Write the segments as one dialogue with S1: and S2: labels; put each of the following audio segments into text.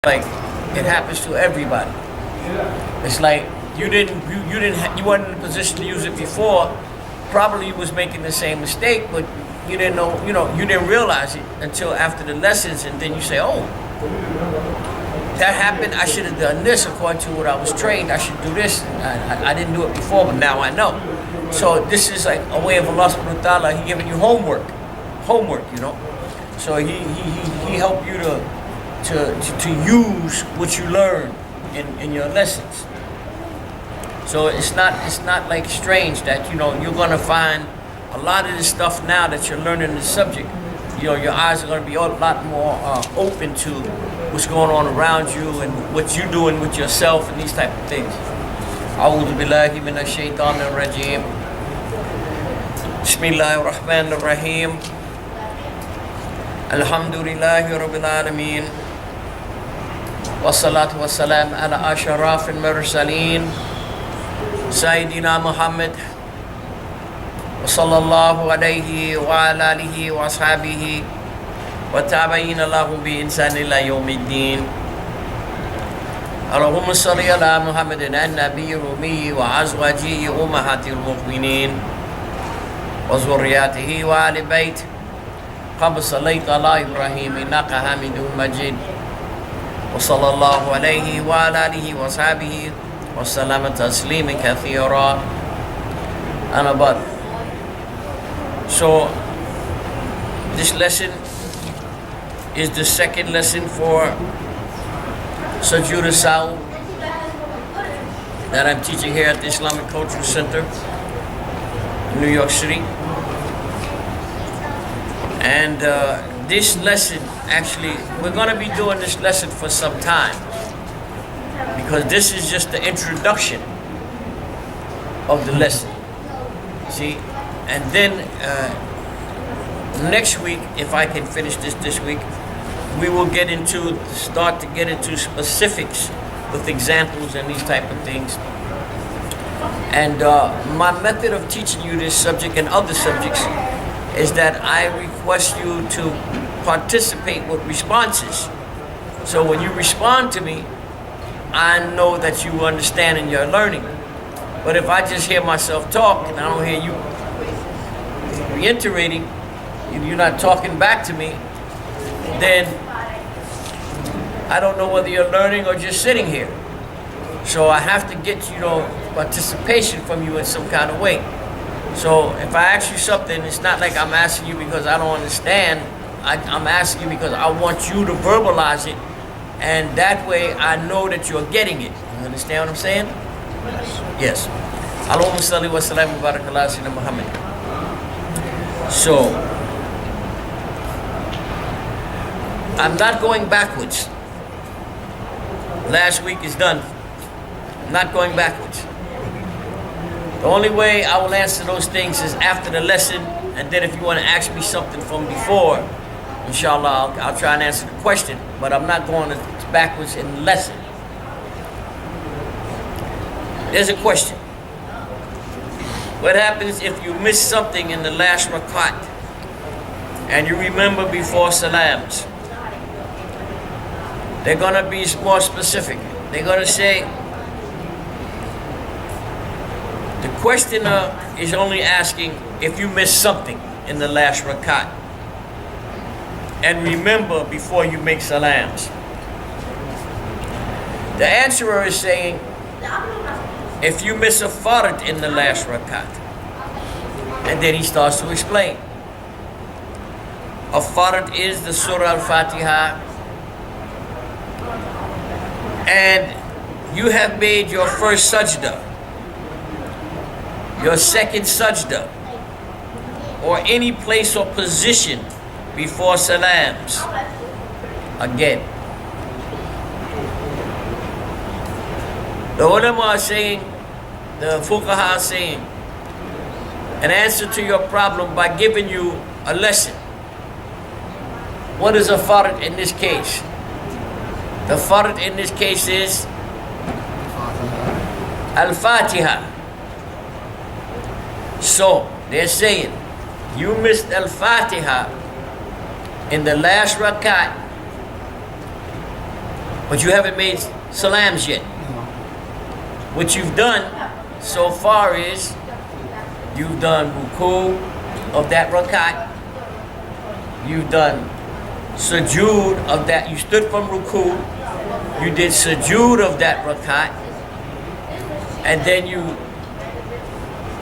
S1: like it happens to everybody. It's like you weren't in a position to use it before. Probably you was making the same mistake, but you didn't know, you didn't realize it until after the lessons, and then you say, oh, that happened. I should have done this according to what I was trained. I should do this. I didn't do it before, but now I know. So this is like a way of Allah subhanahu wa ta'ala. He giving you homework, So he helped you to use what you learn in your lessons. So it's not like strange that you're gonna find a lot of this stuff now that you're learning the subject. Your eyes are gonna be a lot more open to what's going on around you and what you're doing with yourself and these type of things. أعوذ بالله من الشيطان الرجيم. بسم الله الرحمن الرحيم. الحمد لله رب العالمين. والصلاة والسلام على أشرف المرسلين سيدنا محمد وصلى الله عليه وعلى آله وأصحابه والتابعين لهم بإحسان إلى يوم الدين. اللهم صل على محمد النبي الأمي وأزواجه أمهات المؤمنين وذرياته وآل بيت كما صليت على إبراهيم إنك حميد مجيد وصلى الله عليه وعلى آله وصحبه وسلم تسليما كثيرا. أنا بعد. So this lesson is the second lesson for Sujood Al-Sahw that I'm teaching here at the Islamic Cultural Center in New York City. And this lesson, actually, we're going to be doing this lesson for some time because this is just the introduction of the lesson. See? And then next week, if I can finish this week, we will start to get into specifics with examples and these type of things. And my method of teaching you this subject and other subjects is that I request you to participate with responses. So when you respond to me, I know that you understand and you're learning. But if I just hear myself talk and I don't hear you reiterating, you're not talking back to me, then I don't know whether you're learning or just sitting here. So I have to get participation from you in some kind of way. So if I ask you something, it's not like I'm asking you because I don't understand. I'm asking you because I want you to verbalize it, and that way I know that you're getting it. You understand what I'm saying? Yes. Allahumma salli wa sallam wa barak ala sayyidina Muhammad. So I'm not going backwards. Last week is done. I'm not going backwards. The only way I will answer those things is after the lesson, and then if you want to ask me something from before, inshallah, I'll try and answer the question, but I'm not going backwards in the lesson. There's a question. What happens if you miss something in the last rakat and you remember before salams? They're going to be more specific. They're going to say, the questioner is only asking if you miss something in the last rakat and remember before you make salams. The answerer is saying, if you miss a fard in the last rakat, and then he starts to explain. A fard is the Surah Al-Fatiha, and you have made your first sajda, your second sajda, or any place or position before salams. Again, the ulama are saying, the fuqaha are saying, an answer to your problem by giving you a lesson. What is a fard in this case? The fard in this case is Al-Fatiha. So, they're saying, you missed Al-Fatiha in the last rakat, But you haven't made salams yet. What you've done so far is you've done ruku of that rakat. You've done sujood of that. You stood from ruku. You did sujood of that rakat. And then you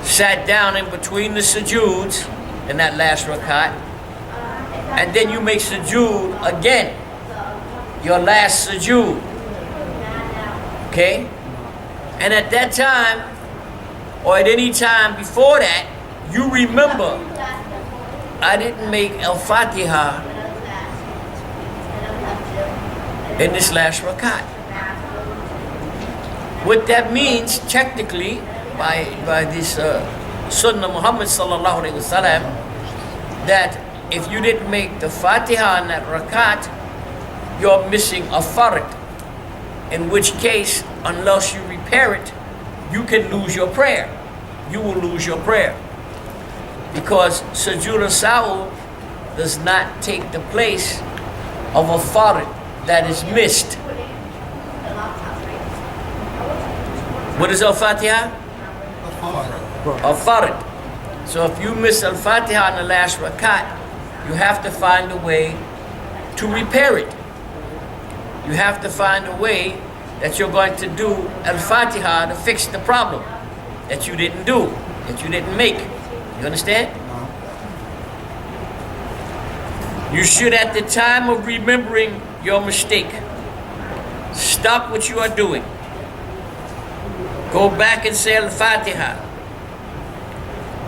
S1: sat down in between the sujoods in that last rakat. And then you make sujood again. Your last sujood. Okay? And at that time, or at any time before that, you remember, I didn't make Al-Fatiha in this last rakat. What that means, technically, by this Sunnah Muhammad sallallahu alaihi wasallam, that if you didn't make the Fatiha in that rakat, you're missing a fard. In which case, unless you repair it, you can lose your prayer. You will lose your prayer. Because Sujood al-Sahw does not take the place of a fard that is missed. What is Al-Fatiha? A fard. So if you miss Al-Fatiha in the last rakat, you have to find a way to repair it. You have to find a way that you're going to do Al-Fatiha to fix the problem that you didn't do, that you didn't make. You understand? You should, at the time of remembering your mistake, stop what you are doing. Go back and say Al-Fatiha.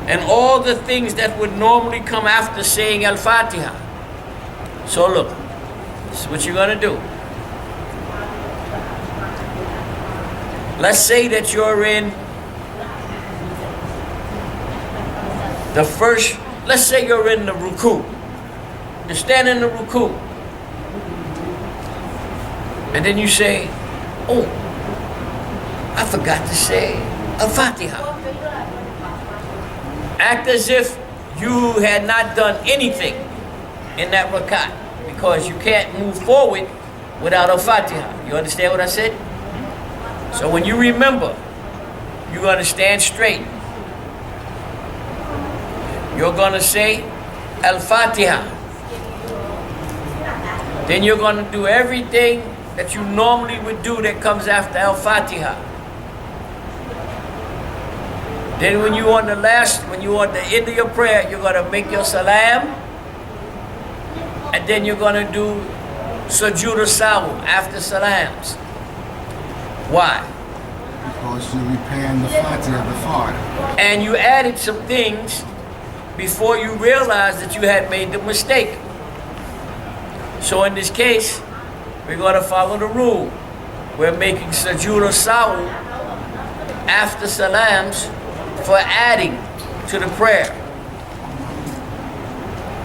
S1: And all the things that would normally come after saying Al-Fatiha. So look, this is what you're going to do. Let's say that you're in the first, let's say you're in the ruku. You're standing in the ruku. And then you say, oh, I forgot to say Al-Fatiha. Act as if you had not done anything in that rakat, because you can't move forward without Al-Fatiha. You understand what I said? So when you remember, you're going to stand straight. You're going to say Al-Fatiha. Then you're going to do everything that you normally would do that comes after Al-Fatiha. Then when you're on the end of your prayer, you're going to make your salam. And then you're going to do Sujood al-Sahw after salams. Why?
S2: Because you're repaying the Fatiha, the fard.
S1: And you added some things before you realized that you had made the mistake. So in this case, we're going to follow the rule. We're making Sujood al-Sahw after salams for adding to the prayer.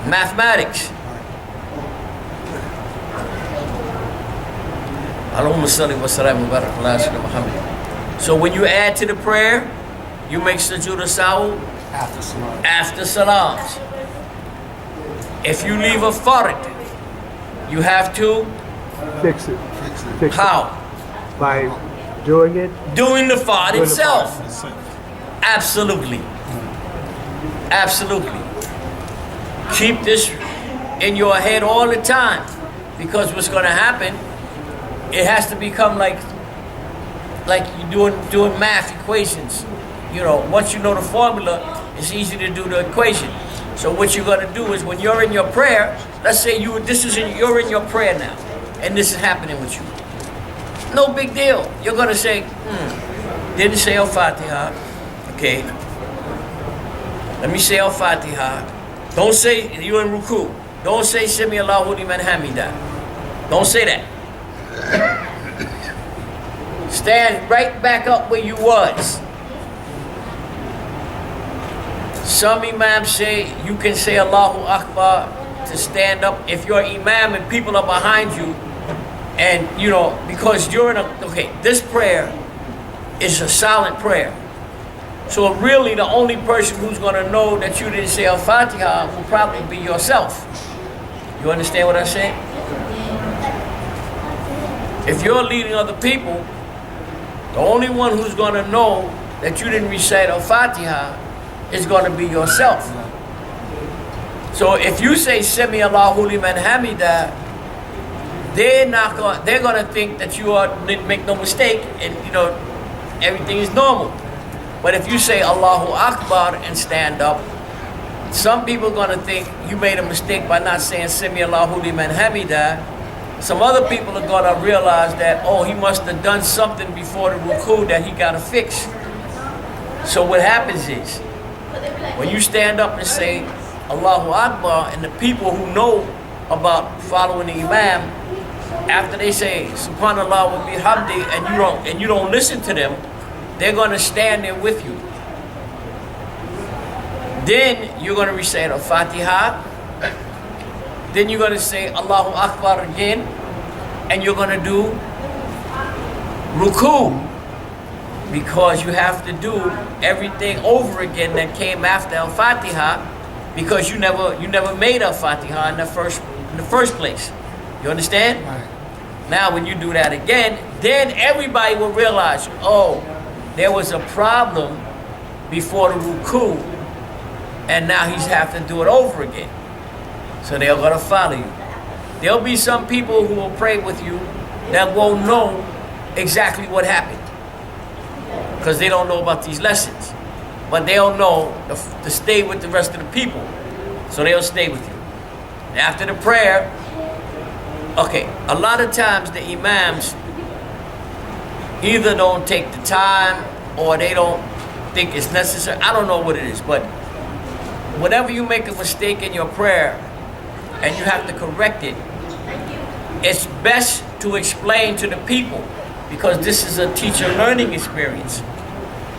S1: Mathematics. Allahumma salli wa sallam wa barak ala sayyidina Muhammad. So when you add to the prayer, you make Sujood al-Sahw after salams. If you leave a fard, you have to
S3: fix it.
S1: How?
S3: By doing it.
S1: Doing the fard itself. Absolutely. Absolutely. Keep this in your head all the time, because what's going to happen, it has to become like you're doing math equations. You know, once you know the formula, it's easy to do the equation. So what you're going to do is, when you're in your prayer, let's say you're in your prayer now, and this is happening with you. No big deal. You're going to say, didn't say Al-Fatiha. Okay. Let me say Al-Fatiha. Don't say, you're in ruku. Don't say Sami Allahu liman hamida. Don't say that. Stand right back up where you was. Some imams say you can say Allahu Akbar to stand up if you're imam and people are behind you, and you know, because you're in this prayer is a silent prayer. So really the only person who's going to know that you didn't say Al-Fatiha will probably be yourself. You understand what I said? If you're leading other people, the only one who's going to know that you didn't recite Al-Fatiha is going to be yourself. So if you say Sami Allahu liman hamida, they're going to think that you didn't make no mistake, and everything is normal. But if you say Allahu Akbar and stand up, some people are going to think you made a mistake by not saying Sami Allahu liman hamida. Some other people are going to realize that, oh, he must have done something before the ruku that he got to fix. So what happens is, when you stand up and say Allahu Akbar, and the people who know about following the Imam, after they say Subhanallah wa bihamdi, and you don't listen to them, they're going to stand there with you. Then you're going to recite Al-Fatiha. Then you're going to say Allahu Akbar again, and you're going to do ruku, because you have to do everything over again that came after Al-Fatiha, because you never made Al-Fatiha in the first place. You understand?
S2: Right.
S1: Now when you do that again, then everybody will realize, oh, there was a problem before the ruku, and now he's have to do it over again. So they're going to follow you. There'll be some people who will pray with you that won't know exactly what happened, because they don't know about these lessons. But they'll know to stay with the rest of the people. So they'll stay with you. After the prayer, okay, a lot of times the imams either don't take the time or they don't think it's necessary. I don't know what it is, but whenever you make a mistake in your prayer and you have to correct it, it's best to explain to the people, because this is a teacher learning experience.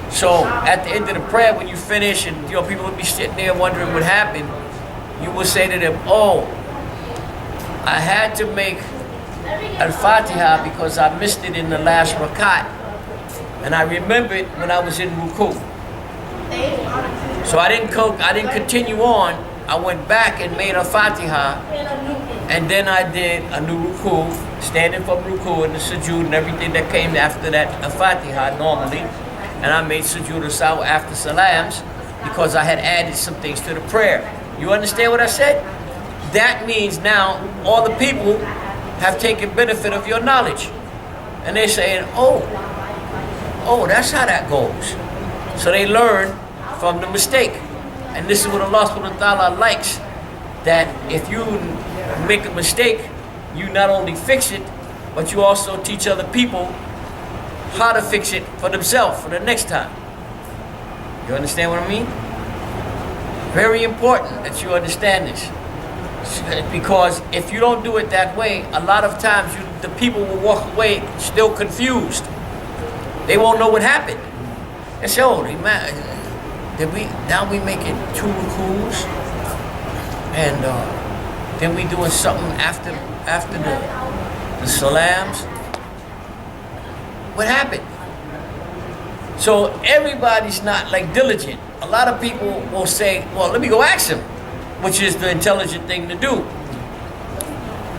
S1: So at the end of the prayer, when you finish and people will be sitting there wondering what happened, you will say to them, oh, I had to make Al-Fatiha because I missed it in the last rakat, and I remembered when I was in ruku. So I didn't continue on. I went back and made Al-Fatiha, and then I did a new ruku, standing from ruku and the sujood and everything that came after that Al-Fatiha normally, and I made Sujood Al-Sahw after salams because I had added some things to the prayer. You understand what I said? That means now all the people have taken benefit of your knowledge, and they're saying, oh, that's how that goes. So they learn from the mistake. And this is what Allah subhanahu wa ta'ala likes, that if you make a mistake, you not only fix it, but you also teach other people how to fix it for themselves for the next time. You understand what I mean? Very important that you understand this, because if you don't do it that way, a lot of times the people will walk away still confused. They won't know what happened. They say, oh, now we making 2 rukus, and then we doing something after the salams. What happened? So everybody's not like diligent. A lot of people will say, well, let me go ask him, which is the intelligent thing to do.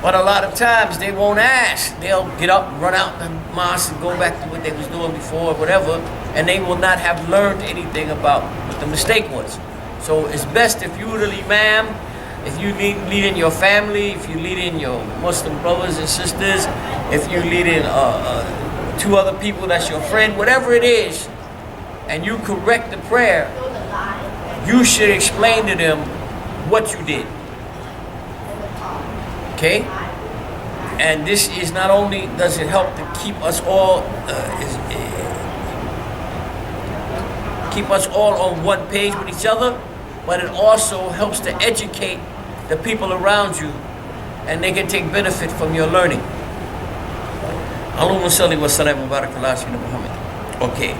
S1: But a lot of times they won't ask. They'll get up, run out the mosque and go back to what they was doing before, whatever, and they will not have learned anything about what the mistake was. So it's best if you were the imam, if you lead in your family, if you lead in your Muslim brothers and sisters, if you lead in 2 other people that's your friend, whatever it is, and you correct the prayer, you should explain to them what you did. Okay? And this is not only does it help to keep us all on one page with each other, but it also helps to educate the people around you, and they can take benefit from your learning. Allahumma salli wa sallam wa barak ala sayyidina Muhammad. Okay.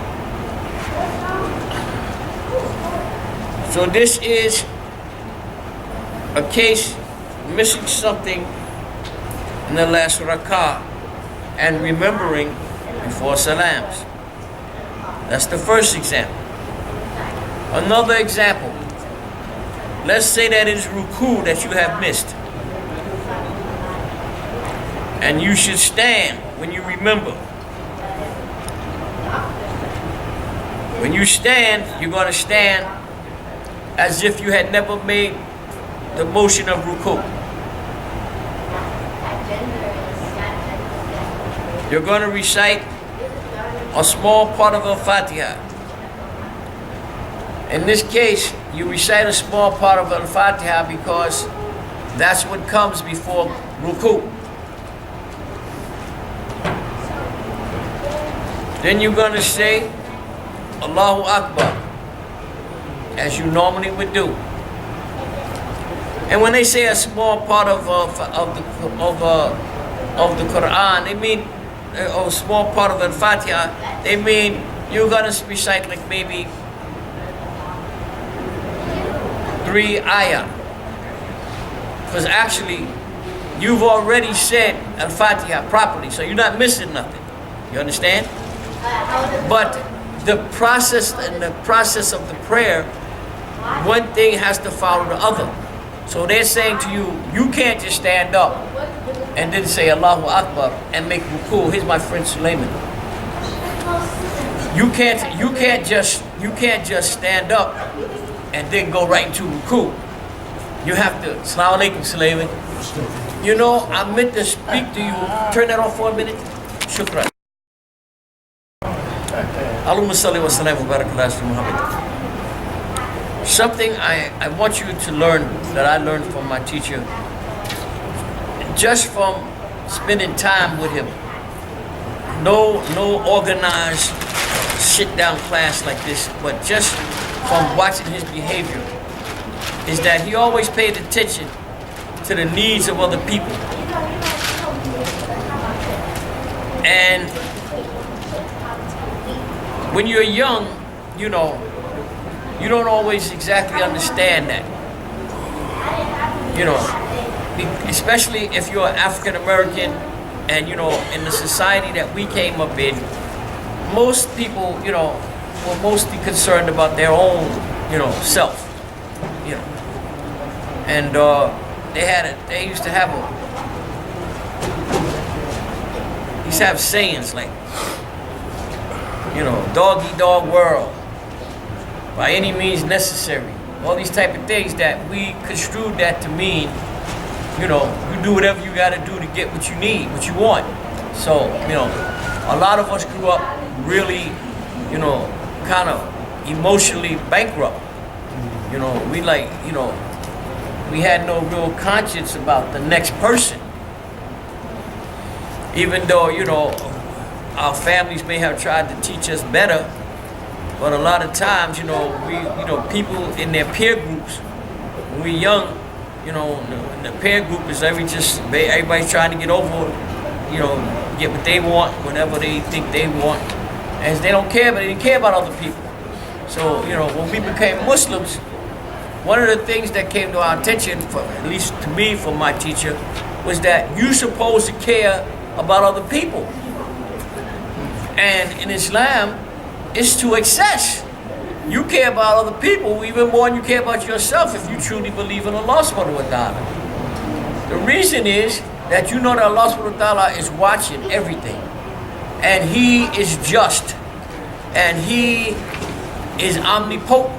S1: So this is a case missing something in the last rak'ah and remembering before salams. That's the first example. Another example. Let's say that it is ruku that you have missed, and you should stand when you remember. When you stand, you're going to stand as if you had never made the motion of ruku. You're going to recite a small part of Al-Fatiha. In this case, you recite a small part of Al-Fatiha because that's what comes before ruku. Then you're going to say Allahu Akbar, as you normally would do. And when they say a small part of the Quran, they mean a small part of the Fatiha. They mean you're gonna recite like maybe 3 ayah, because actually you've already said Al-Fatiha properly, so you're not missing nothing. You understand? But the process of the prayer, one thing has to follow the other. So they're saying to you, you can't just stand up and then say Allahu Akbar and make ruku. Here's my friend Sulaiman. You can't just stand up and then go right into ruku. You have to. Assalamu alaikum, Sulaiman. You know, I meant to speak to you. Turn that off for a minute. Shukran. Allahumma salli wa sallam wa barak ala Muhammad. Something I want you to learn that I learned from my teacher, just from spending time with him. No organized sit-down class like this, but just from watching his behavior, is that he always paid attention to the needs of other people. And when you're young, you know, you don't always exactly understand that. You know, especially if you're African American and, you know, in the society that we came up in, most people, you know, were mostly concerned about their own, you know, self, you know. And they used to have sayings like, you know, dog eat dog world, by any means necessary. All these type of things that we construed that to mean, you know, you do whatever you gotta do to get what you need, what you want. So, you know, a lot of us grew up really, you know, kind of emotionally bankrupt. You know, we had no real conscience about the next person. Even though, you know, our families may have tried to teach us better, but a lot of times, you know, people in their peer groups, when we're young, you know, in the peer group is everybody's trying to get over, you know, get what they want, whatever they think they want, and they don't care, but they didn't care about other people. So, you know, when we became Muslims, one of the things that came to our attention, at least to me from my teacher, was that you're supposed to care about other people. And in Islam, it's to excess. You care about other people even more than you care about yourself if you truly believe in Allah subhanahu wa ta'ala. The reason is that you know that Allah subhanahu wa ta'ala is watching everything. And He is just. And He is omnipotent.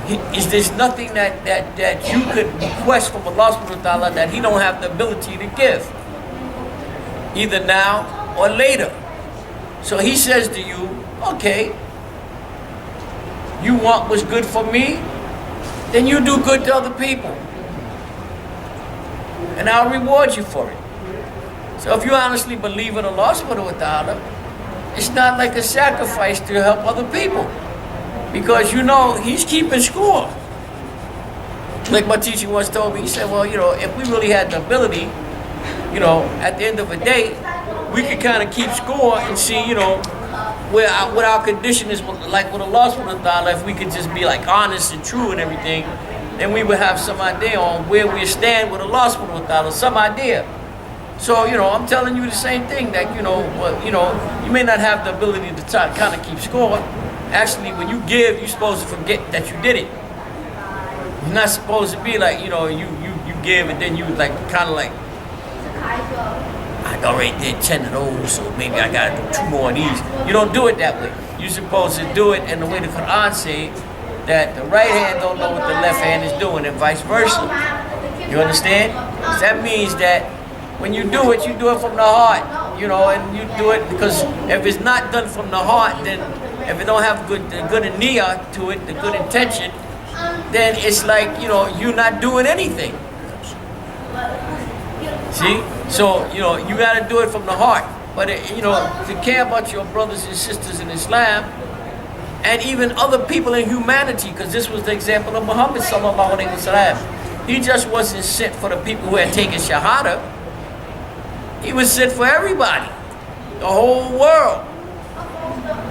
S1: There's nothing that you could request from Allah subhanahu wa ta'ala that He don't have the ability to give, either now or later. So He says to you, okay, you want what's good for me, then you do good to other people, and I'll reward you for it. So if you honestly believe in Allah subhanahu wa ta'ala, it's not like a sacrifice to help other people, because you know He's keeping score. Like my teacher once told me, he said, well, you know, if we really had the ability, you know, at the end of the day, we could kind of keep score and see, you know, what our condition is like with Allah subhanahu wa ta'ala. If we could just be like honest and true and everything, then we would have some idea on where we stand with Allah subhanahu wa ta'ala, some idea. So, you know, I'm telling you the same thing, that, you know, you may not have the ability to kind of keep score. Actually, when you give, you're supposed to forget that you did it. You're not supposed to be like, you know, you give and then you like kind of like, I I already did 10 of those, so maybe I gotta do 2 more of these. You don't do it that way. You're supposed to do it in the way the Quran says, that the right hand don't know what the left hand is doing, and vice versa. You understand? That means that when you do it from the heart, you know, and you do it because if it's not done from the heart, then if it don't have the good niyyah to it, the good intention, then it's like, you know, you're not doing anything. See? So, you know, you got to do it from the heart. But, you know, to care about your brothers and sisters in Islam, and even other people in humanity, because this was the example of Muhammad sallallahu alaihi wasallam. He just wasn't sent for the people who had taken Shahada. He was sent for everybody, the whole world.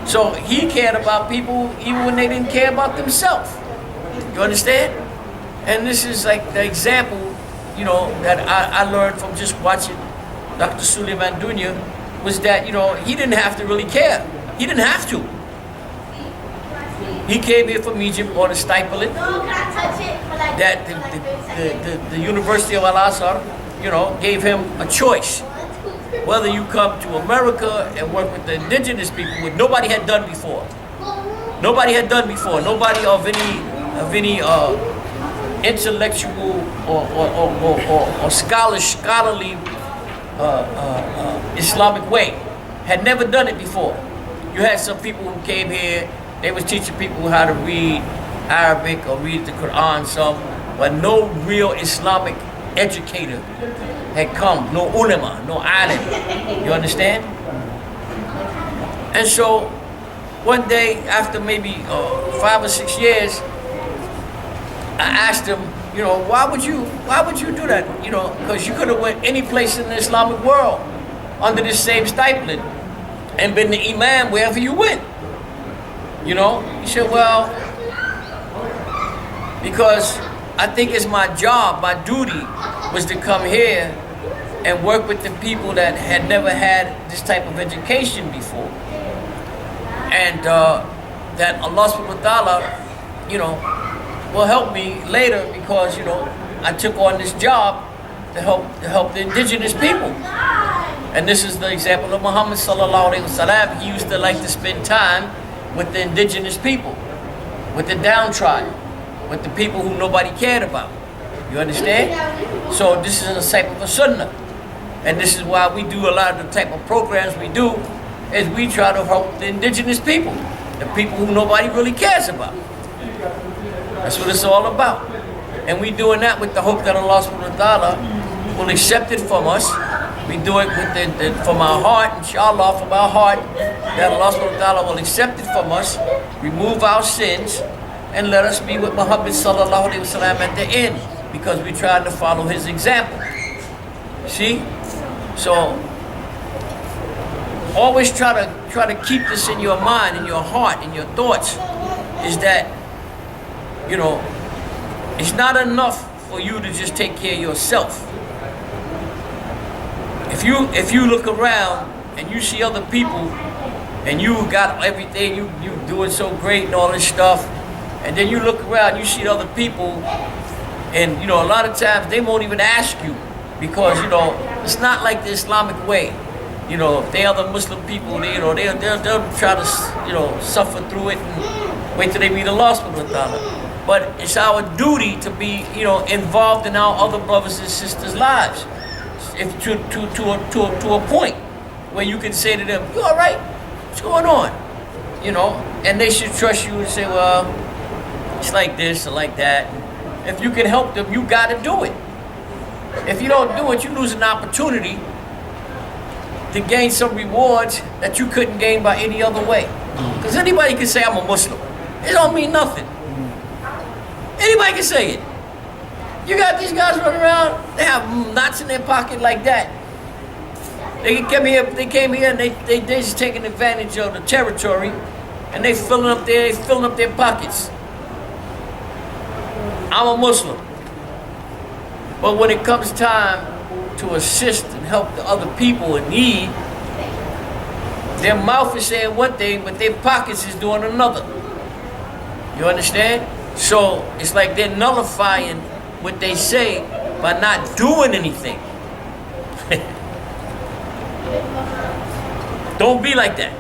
S1: So he cared about people even when they didn't care about themselves. You understand? And this is like the example, you know, that I learned from just watching Dr. Suleiman Dunya, was that, you know, he didn't have to really care. He didn't have to. He came here from Egypt on a stipend that the University of Al-Sahw, you know, gave him a choice. Whether you come to America and work with the indigenous people, which nobody had done before. Nobody had done before. Nobody of any intellectual or scholarly Islamic way had never done it before. You had some people who came here. They was teaching people how to read Arabic or read the Quran, some, but no real Islamic educator had come, no ulama, no alim. You understand? And so one day, after maybe 5 or 6 years, I asked him, you know, why would you do that? You know, because you could have went any place in the Islamic world under this same stipend and been the imam wherever you went. You know? He said, well, because I think it's my job, my duty was to come here and work with the people that had never had this type of education before. And that Allah subhanahu wa ta'ala, you know, will help me later because, you know, I took on this job to help the indigenous people. And this is the example of Muhammad sallallahu alaihi wasallam. He used to like to spend time with the indigenous people, with the downtrodden, with the people who nobody cared about. You understand? So this is a type of a sunnah. And this is why we do a lot of the type of programs we do, is we try to help the indigenous people, the people who nobody really cares about. That's what it's all about. And we doing that with the hope that Allah subhanahu wa ta'ala will accept it from us. We do it with from our heart, inshallah, from our heart, that Allah subhanahu wa ta'ala will accept it from us, remove our sins, and let us be with Muhammad sallallahu alayhi wa sallam at the end, because we trying to follow his example. See? So always try to keep this in your mind, in your heart, in your thoughts, is that, you know, it's not enough for you to just take care of yourself. If you look around and you see other people and you got everything, you doing so great and all this stuff, and then you look around, you see other people, and you know, a lot of times they won't even ask you, because, you know, it's not like the Islamic way. You know, if they other Muslim people, they, you know, they'll try to, you know, suffer through it and wait till they meet Allah subhanahu wa ta'ala. But it's our duty to be, you know, involved in our other brothers and sisters' lives, if to a point where you can say to them, "You all right? What's going on?" You know, and they should trust you and say, "Well, it's like this or like that." If you can help them, you got to do it. If you don't do it, you lose an opportunity to gain some rewards that you couldn't gain by any other way. Because anybody can say, "I'm a Muslim." It don't mean nothing. Anybody can say it. You got these guys running around, they have knots in their pocket like that. They came here and they just taking advantage of the territory, and they filling up their pockets. I'm a Muslim. But when it comes time to assist and help the other people in need, their mouth is saying one thing, but their pockets is doing another. You understand? So it's like they're nullifying what they say by not doing anything. Don't be like that.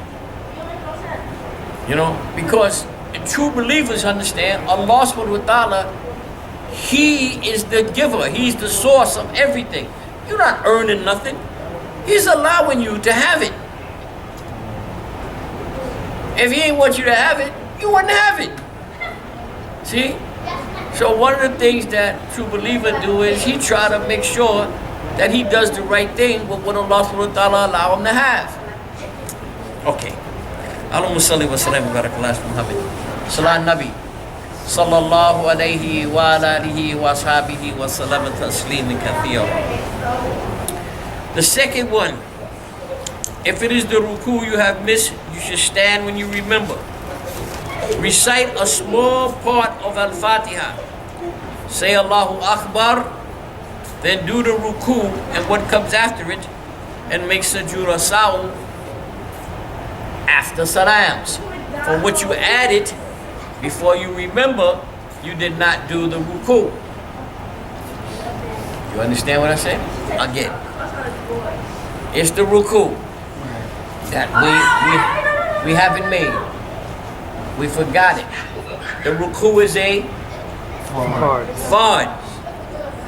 S1: You know, because true believers understand Allah subhanahu wa ta'ala, He is the giver. He's the source of everything. You're not earning nothing. He's allowing you to have it. If He ain't want you to have it, you wouldn't have it. See? So one of the things that true believer do is he try to make sure that he does the right thing with what Allah subhanahu wa ta'ala allow him to have. Okay. Allahumma salli wa sallam wa barakallahu ala Muhammad. Salam Nabi. Sallallahu alayhi wa alihi wa ashabihi wa sallam taslim kathira. The second one, if it is the ruku you have missed, you should stand when you remember. Recite a small part of Al-Fatiha. Say Allahu Akbar, then do the ruku and what comes after it, and make Sujood Al-Sahw after salams. For what you added before you remember, you did not do the ruku. You understand what I said? Again, it's the ruku that we haven't made. We forgot it. The ruku is a fard.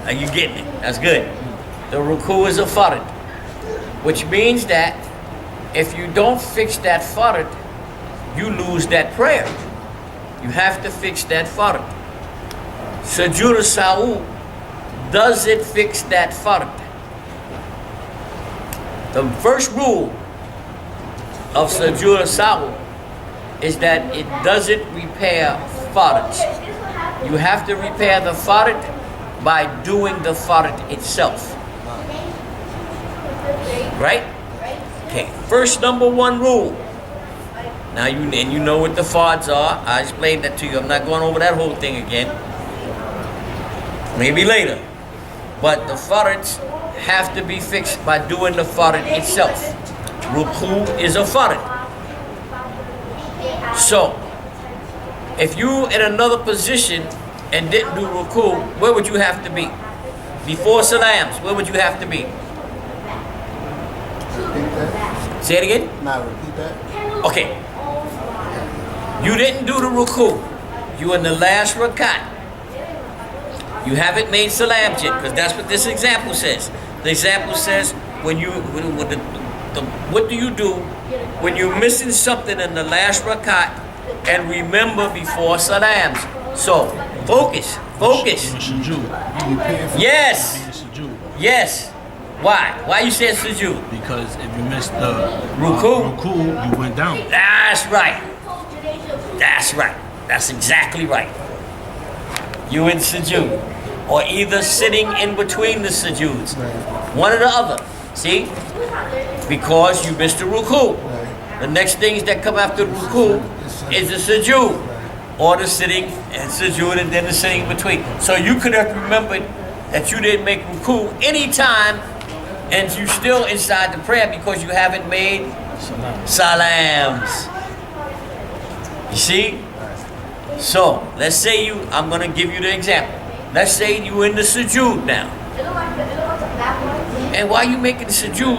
S1: Are you getting it? That's good. The ruku is a fard, which means that if you don't fix that fard, you lose that prayer. You have to fix that fard. Sujood Al-Sahw, does it fix that fard? The first rule of Sujood Al-Sahw is that it doesn't repair fards. You have to repair the fard by doing the fard itself. Right? Okay. First number one rule. Now you know what the fards are. I explained that to you. I'm not going over that whole thing again. Maybe later. But the fards have to be fixed by doing the fard itself. Ruku is a fard. So, if you in another position and didn't do ruku, where would you have to be? Before salams, where would you have to be?
S2: Repeat that.
S1: Say it again?
S2: Nah, repeat that.
S1: Okay. You didn't do the ruku. You in the last rakat. You haven't made salams yet, because that's what this example says. The example says what do you do when you're missing something in the last rakat and remember before salams? So, focus.
S4: Sujood.
S1: Yes.
S4: Sujood.
S1: Yes. Why? Why you said sujood?
S4: Because if you missed the
S1: Ruku.
S4: you went down.
S1: That's right. That's right. That's exactly right. You in sujood. Or either sitting in between the sujoods. One or the other. See? Because you missed the ruku. The next things that come after ruku is the sujood. Or the sitting and sujood and then the sitting in between. So you could have remembered that you didn't make ruku anytime and you still inside the prayer because you haven't made salams. You see? So, let's say I'm going to give you the example. Let's say you in the sujood now. And while you making the sujood,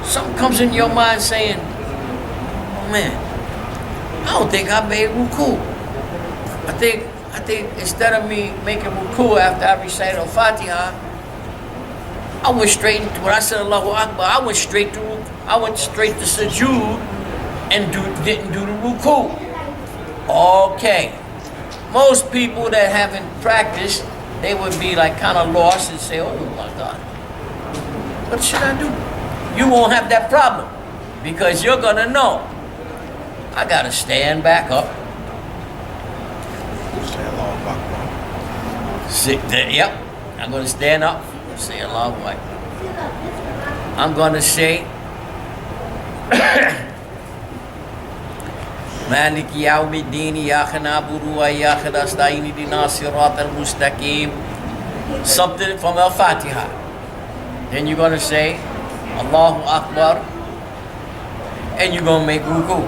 S1: something comes in your mind saying, oh man, I don't think I made ruku. I think instead of me making ruku after I recited Al-Fatiha, I went straight into when I said Allahu Akbar, I went straight to sujood and didn't do the ruku. Okay. Most people that haven't practiced, they would be like kind of lost and say, oh my God, what should I do? You won't have that problem because you're going to know. I got to stand back up. Sit there, yep. I'm going to stand up, say Allahu Akbar. I'm going to say, مالك يوم الدين إياك نعبد وإياك نستعين اهدنا الصراط المستقيم. Something from Al-Fatiha. Then you're going to say Allahu Akbar and you're going to make ruku.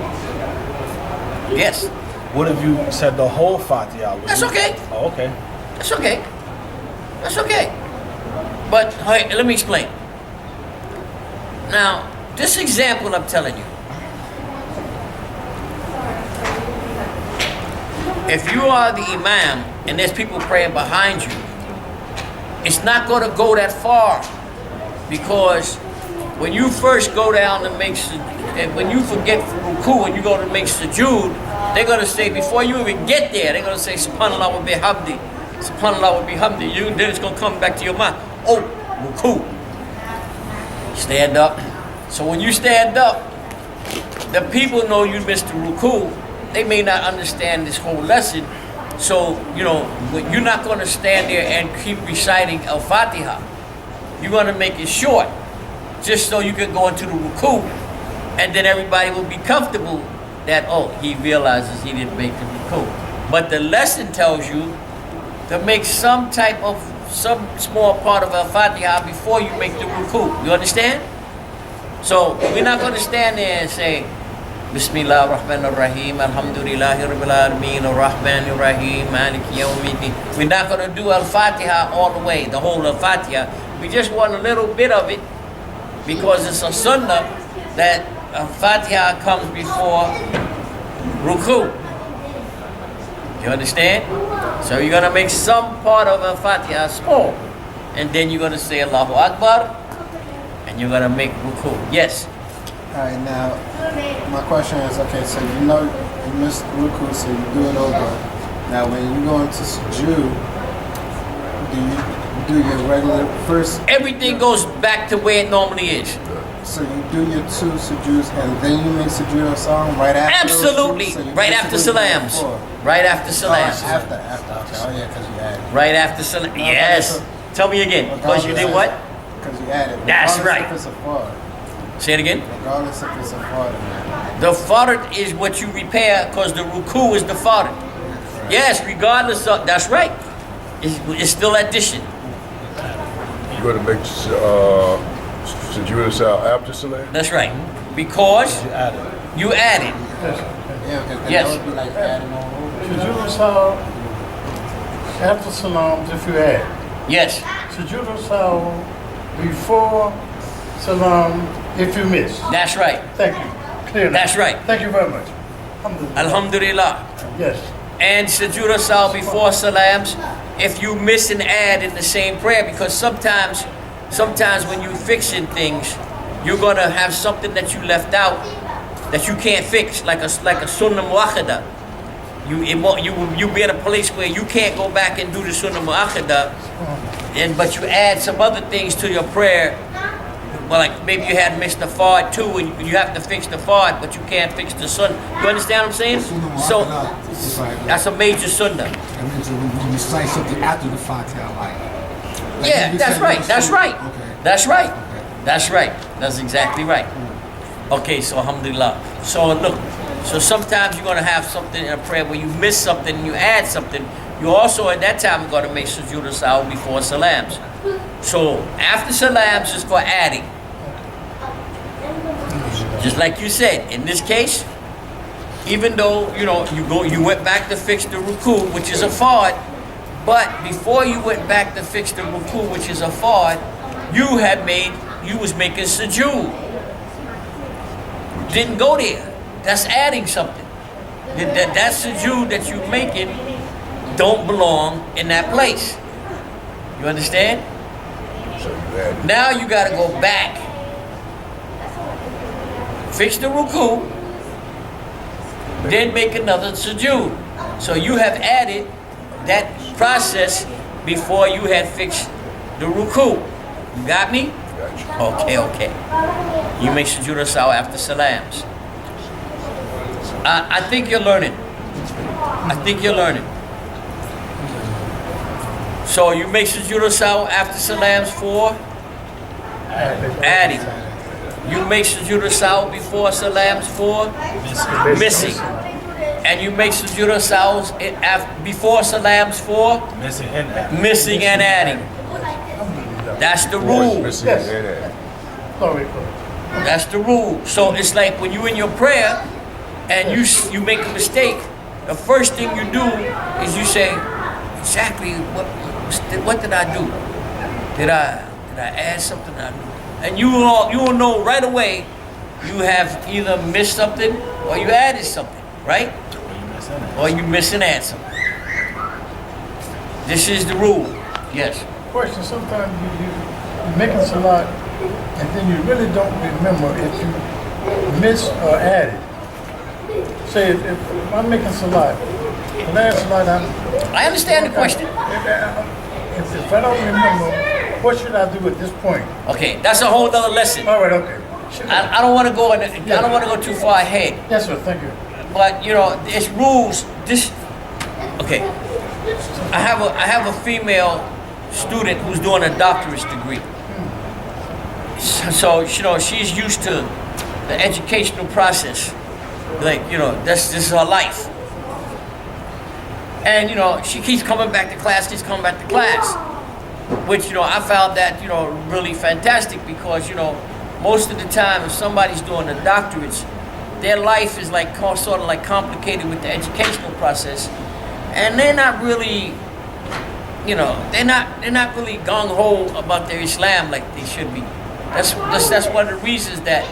S1: Yes.
S4: What if you said the whole Fatiha?
S1: That's okay.
S4: Oh, okay.
S1: That's okay. That's okay. But hey, let me explain. Now, This example I'm telling you. If you are the imam and there's people praying behind you, it's not going to go that far, because when you first go down to make, and when you forget ruku and you go to make sujood, they're going to say, before you even get there, they're going to say subhanallah wa bihamdi, subhanallah wa bihamdi. Then it's going to come back to your mind. Oh, ruku. Stand up. So when you stand up, the people know you missed the ruku. They may not understand this whole lesson. So, you're not going to stand there and keep reciting Al-Fatiha. You're going to make it short, just so you can go into the ruku, and then everybody will be comfortable that, oh, he realizes he didn't make the ruku. But the lesson tells you to make some small part of Al-Fatiha before you make the ruku. You understand? So we're not going to stand there and say, Bismillah ar-Rahman ar-Rahim, Alhamdulillahi Rabbil Alameen, ar-Rahman ar-Rahim, Maliki Yawmiddin. We're not going to do Al-Fatiha all the way, the whole Al-Fatiha. We just want a little bit of it, because it's a sunnah that Al-Fatiha comes before ruku. You understand? So you're going to make some part of Al-Fatiha small, and then you're going to say Allahu Akbar, and you're going to make ruku. Yes?
S2: Alright, now, my question is, okay, so you missed ruku, so you do it over. Now, when you go into sujood, do you do your regular first?
S1: Everything goes back to where it normally is.
S2: So you do your 2 sujoods, and then you make sujood al-sahw right after?
S1: Absolutely.
S2: So you
S1: Right after
S2: basically do it
S1: salams.
S2: before.
S1: Right after salams.
S2: After. Okay. Oh, yeah, because you added.
S1: Right after salams. Yes. Tell me again. Because you did what?
S2: Because you added.
S1: That's
S2: Regardless
S1: right.
S2: If it's a fard.
S1: Say it again.
S2: Regardless if it's a fard or not.
S1: The fard is what you repair, because the ruku is the fard. Yes, regardless of, that's right. It's still addition.
S5: You going to make sujood al-sahw after salam?
S1: That's right. Because
S4: You added.
S1: you added.
S2: Yeah, because
S1: Yes.
S2: that would be like adding on.
S6: Sujood al-Sahw after salams if you add.
S1: Yes.
S6: Sujood al-Sahw before salam if you miss.
S1: That's right.
S6: Thank you. Clear now.
S1: That's right.
S6: Thank you very much. Alhamdulillah.
S1: Alhamdulillah.
S6: Yes.
S1: And sujood al-sahw before salams, if you miss an add in the same prayer, because sometimes when you're fixing things, you're gonna have something that you left out that you can't fix, like a sunnah muakhada. You be at a place where you can't go back and do the sunnah muakhada, but you add some other things to your prayer. Well, like maybe you had missed the fard too, and you have to fix the fard, but you can't fix the sunnah. You understand what I'm saying? So that's a major sunnah.
S2: That means when you recite something after the Fatiha, like
S1: Yeah,
S2: you
S1: that's
S2: said,
S1: right. That's right.
S2: Okay.
S1: That's right.
S2: Okay.
S1: That's right. That's exactly right. Okay, so alhamdulillah. So look, so sometimes you're gonna have something in a prayer where you miss something and you add something. You also at that time gonna make sujood al-sahw before salams. So after salams is for adding. Just like you said, in this case, even though you went back to fix the ruku, which is a fard, but before you went back to fix the ruku, which is a fard, you was making sujood. Didn't go there. That's adding something. That sujood that you're making don't belong in that place. You understand?
S5: So you add.
S1: Now you got to go back, fix the ruku, then make another sujood. So you have added that process before you had fixed the ruku. You got me?
S5: Gotcha.
S1: Okay. You make sujood al-sahw after salams. I think you're learning. So you make sujood al-sahw after salams for adding. You make sujood al-sahw before salams for missing. And you make sujood al-sahw before salams for missing and adding. That's the rule.
S5: Missing
S6: Yes.
S5: and adding.
S6: Sorry.
S1: That's the rule. So it's like when you in your prayer and you make a mistake, the first thing you do is you say, exactly what did I do? Did I add something? And you will know right away you have either missed something or you added something, right? Or you miss an answer. This is the rule. Yes.
S6: Question, sometimes you make a salat and then you really don't remember if you missed or added. Say if I'm making salat, the last salat
S1: I understand the question.
S6: if I don't remember, what should I do at this point?
S1: Okay, that's a whole other lesson.
S6: All right, okay.
S1: I don't want to go. I don't want to go too far ahead.
S6: Yes, sir, thank you.
S1: But you know, it's rules. Okay. I have a female student who's doing a doctorate degree. So you know, she's used to the educational process. Like, you know, this is her life. And you know, she keeps coming back to class, which, you know, I found that, you know, really fantastic, because, you know, most of the time if somebody's doing a doctorate, their life is like sort of like complicated with the educational process, and they're not really, you know, they're not really gung-ho about their Islam like they should be. That's one of the reasons that,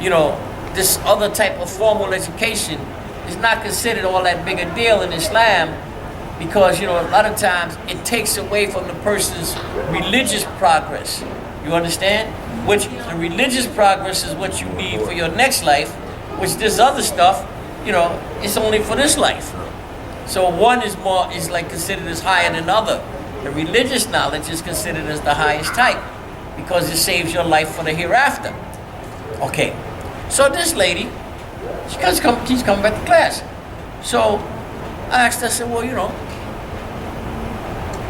S1: you know, this other type of formal education is not considered all that big a deal in Islam, because, you know, a lot of times it takes away from the person's religious progress. You understand? Which the religious progress is what you need for your next life, which this other stuff, you know, it's only for this life. So one is like considered as higher than the other. The religious knowledge is considered as the highest type, because it saves your life for the hereafter. Okay. So this lady, she's coming back to class. So I asked her, I said, well, you know,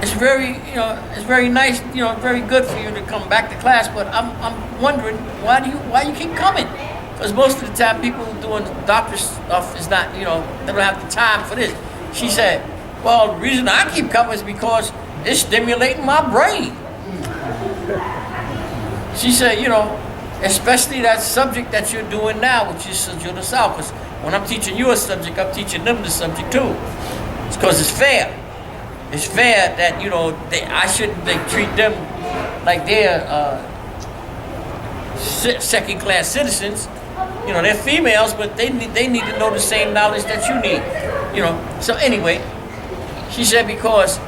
S1: it's very nice, you know, very good for you to come back to class, but I'm wondering, why you keep coming? Because most of the time people doing doctor stuff is not, you know, they don't have the time for this. She said, well, the reason I keep coming is because it's stimulating my brain. She said, you know, especially that subject that you're doing now, which is Sujood, because when I'm teaching you a subject, I'm teaching them the subject too. It's because it's fair. It's fair that, you know, I shouldn't treat them like they're second-class citizens. You know, they're females, but they need to know the same knowledge that you need. You know. So anyway, she said because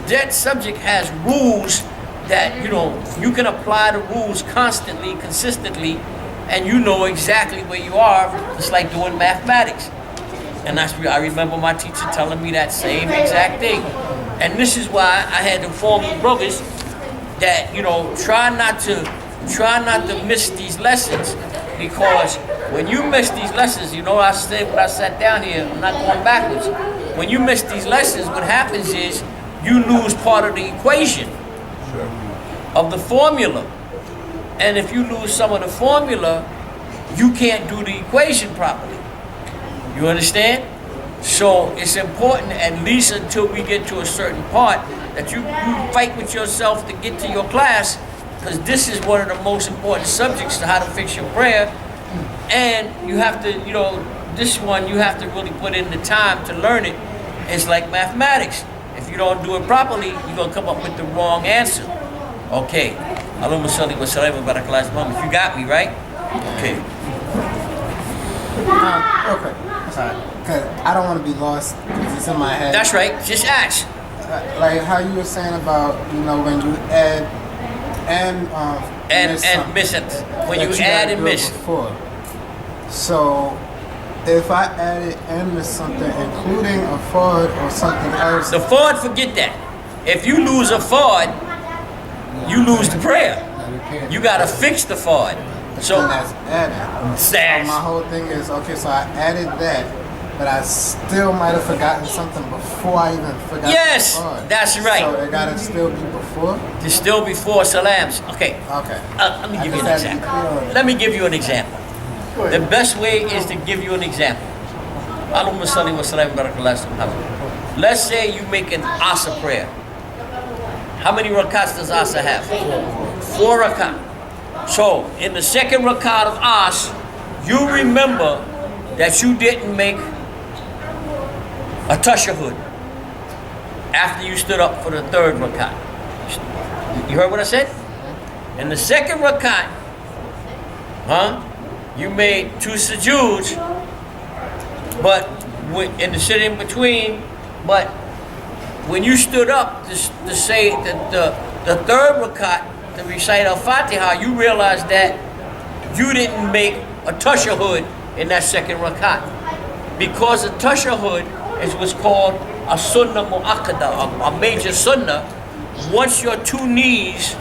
S1: that subject has rules that, you know, you can apply the rules constantly, consistently, and you know exactly where you are. It's like doing mathematics. And I remember my teacher telling me that same exact thing. And this is why I had to inform the brothers that, you know, try not to miss these lessons, because when you miss these lessons, you know, I said when I sat down here, I'm not going backwards. When you miss these lessons, what happens is you lose part of the equation of the formula. And if you lose some of the formula, you can't do the equation properly. You understand? So it's important, at least until we get to a certain part, that you fight with yourself to get to your class, because this is one of the most important subjects to how to fix your prayer. And you have to, you know, this one you have to really put in the time to learn it. It's like mathematics. If you don't do it properly, you're going to come up with the wrong answer. Okay. Allahumma salli wa sallim wa barak ala Muhammad. You got me, right? Okay.
S2: Okay. Sorry. Because I don't want to be lost, because it's in my head.
S1: That's right. Just ask.
S2: Like how you were saying about, you know, when you add and
S1: miss it. When you add and miss.
S2: Before. So if I added and missed something, including a forward or something else.
S1: The forward, forget that. If you lose a forward, you lose the prayer. You gotta fix the forward. So
S2: that's added. So my whole thing is, okay, so I added that, but I still might have forgotten something before I even forgot.
S1: Yes, that's right.
S2: So it gotta still be before?
S1: It's still before salams. Okay.
S2: Okay.
S1: Let me give you an example. Let me give you an example. The best way is to give you an example. Allahumma salli wa sallim wa barak ala Muhammad. Let's say you make an Asa prayer. How many rakats does Asa have? 4 rakat. So in the second rakat of As, you remember that you didn't make a tashahud after you stood up for the third rakat. You heard what I said? In the second rakat, you made 2 sujoods, but in the sit in between, but when you stood up to say that the third rakat, to recite Al-Fatiha, you realized that you didn't make a tashahhud in that second rakat. Because a tashahhud is what's called a sunnah mu'akkada, a major sunnah. Once your 2 knees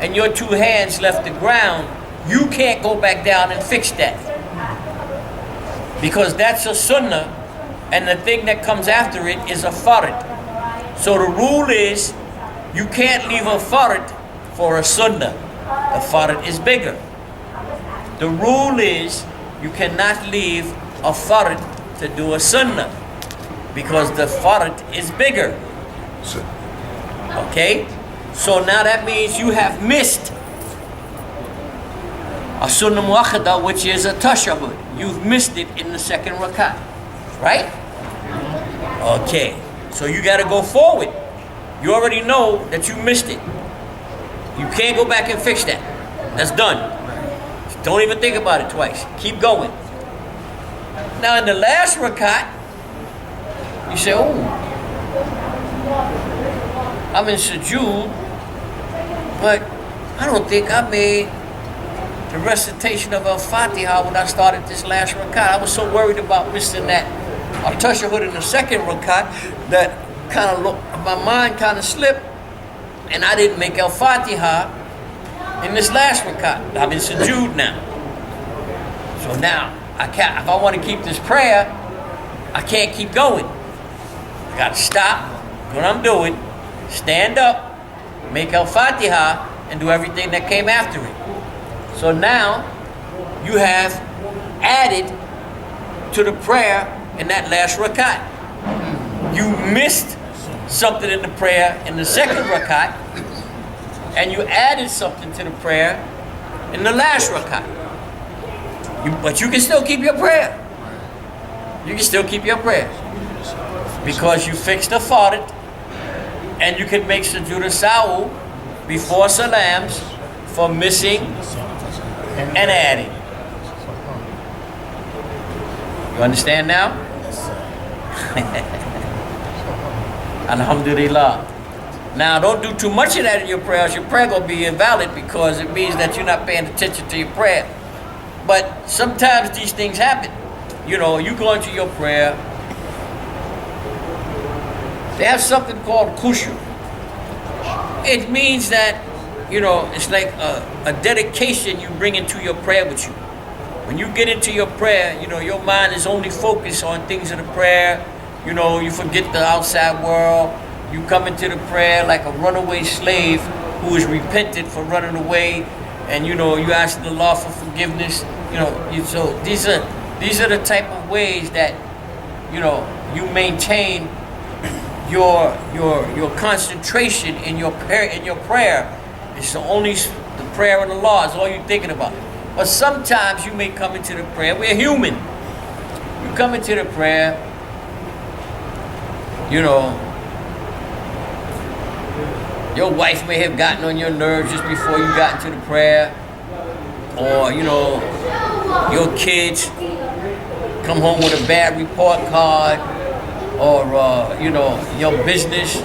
S1: and your 2 hands left the ground, you can't go back down and fix that. Because that's a sunnah, and the thing that comes after it is a fard. So the rule is, you can't leave a fard for a sunnah. The fard is bigger. The rule is, you cannot leave a fard to do a sunnah, because the fard is bigger.
S5: So,
S1: Okay? So now that means you have missed a sunnah muakkada, which is a tashahhud. You've missed it in the second rakat. Right? Okay. So you got to go forward. You already know that you missed it. You can't go back and fix that. That's done. Don't even think about it twice. Keep going. Now in the last rakat, you say, oh, I'm in sujood, but I don't think I made the recitation of Al-Fatiha when I started this last rakat. I was so worried about missing that tashahhud in the second rakat that my mind kind of slipped, and I didn't make Al-Fatiha in this last rakat. I'm in sujood now. So now, if I want to keep this prayer, I can't keep going. I got to stop what I'm doing, stand up, make Al-Fatiha, and do everything that came after it. So now, you have added to the prayer in that last rakat. You missed something in the prayer in the second rakat, and you added something to the prayer in the last rakat. But you can still keep your prayer. You can still keep your prayer. Because you fixed the fard, and you can make Sujood Al-Sahw before salams for missing and adding. You understand now? Alhamdulillah. Now, don't do too much of that in your prayers. Your prayer gonna be invalid, because it means that you're not paying attention to your prayer. But sometimes these things happen. You know, you go into your prayer. They have something called khushu. It means that, you know, it's like a dedication you bring into your prayer with you. When you get into your prayer, you know, your mind is only focused on things of the prayer. You know, you forget the outside world. You come into the prayer like a runaway slave who is repentant for running away, and you know, you ask the Lord for forgiveness. You know, so these are the type of ways that, you know, you maintain your concentration in your prayer. It's the prayer of the law is all you're thinking about. But sometimes you may come into the prayer. We're human. You come into the prayer, you know, your wife may have gotten on your nerves just before you got into the prayer. Or, you know, your kids come home with a bad report card. Or, you know, your business,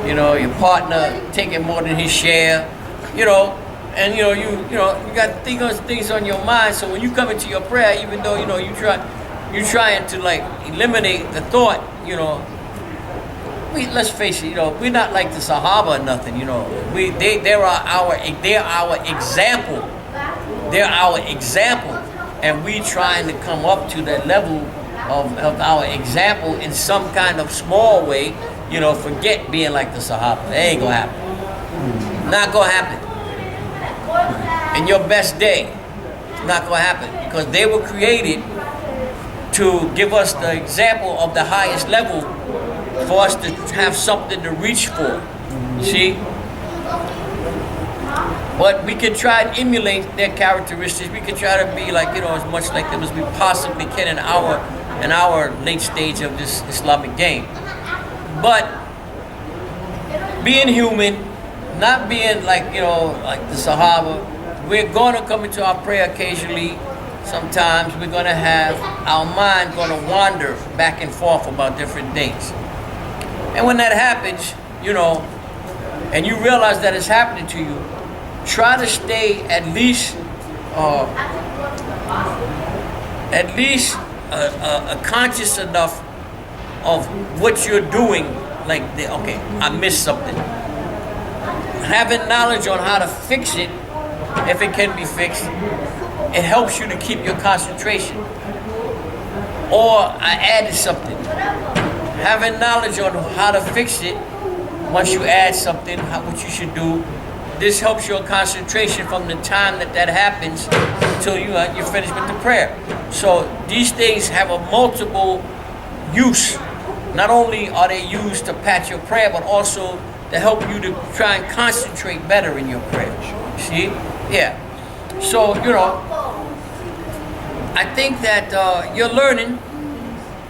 S1: you know, your partner taking more than his share, you know, and, you know, you got things on your mind. So when you come into your prayer, even though, you know, you're trying to, like, eliminate the thought, you know, let's face it, you know, we're not like the Sahaba or nothing, you know. They're our example. They're our example, and we trying to come up to that level of our example in some kind of small way. You know, forget being like the Sahaba. It ain't gonna happen. Not gonna happen. In your best day, not gonna happen, because they were created to give us the example of the highest level, for us to have something to reach for. You see? But we can try and emulate their characteristics. We can try to be like, you know, as much like them as we possibly can in our late stage of this Islamic game. But being human, not being like, you know, like the Sahaba, we're going to come into our prayer occasionally. Sometimes we're going to have our mind going to wander back and forth about different things. And when that happens, you know, and you realize that it's happening to you, try to stay at least conscious enough of what you're doing. Like, okay, I missed something. Having knowledge on how to fix it, if it can be fixed, it helps you to keep your concentration. Or I added something. Having knowledge on how to fix it, once you add something, what you should do, this helps your concentration from the time that happens until you're finished with the prayer. So these things have a multiple use. Not only are they used to patch your prayer, but also to help you to try and concentrate better in your prayer. See? Yeah. So, you know, I think that you're learning,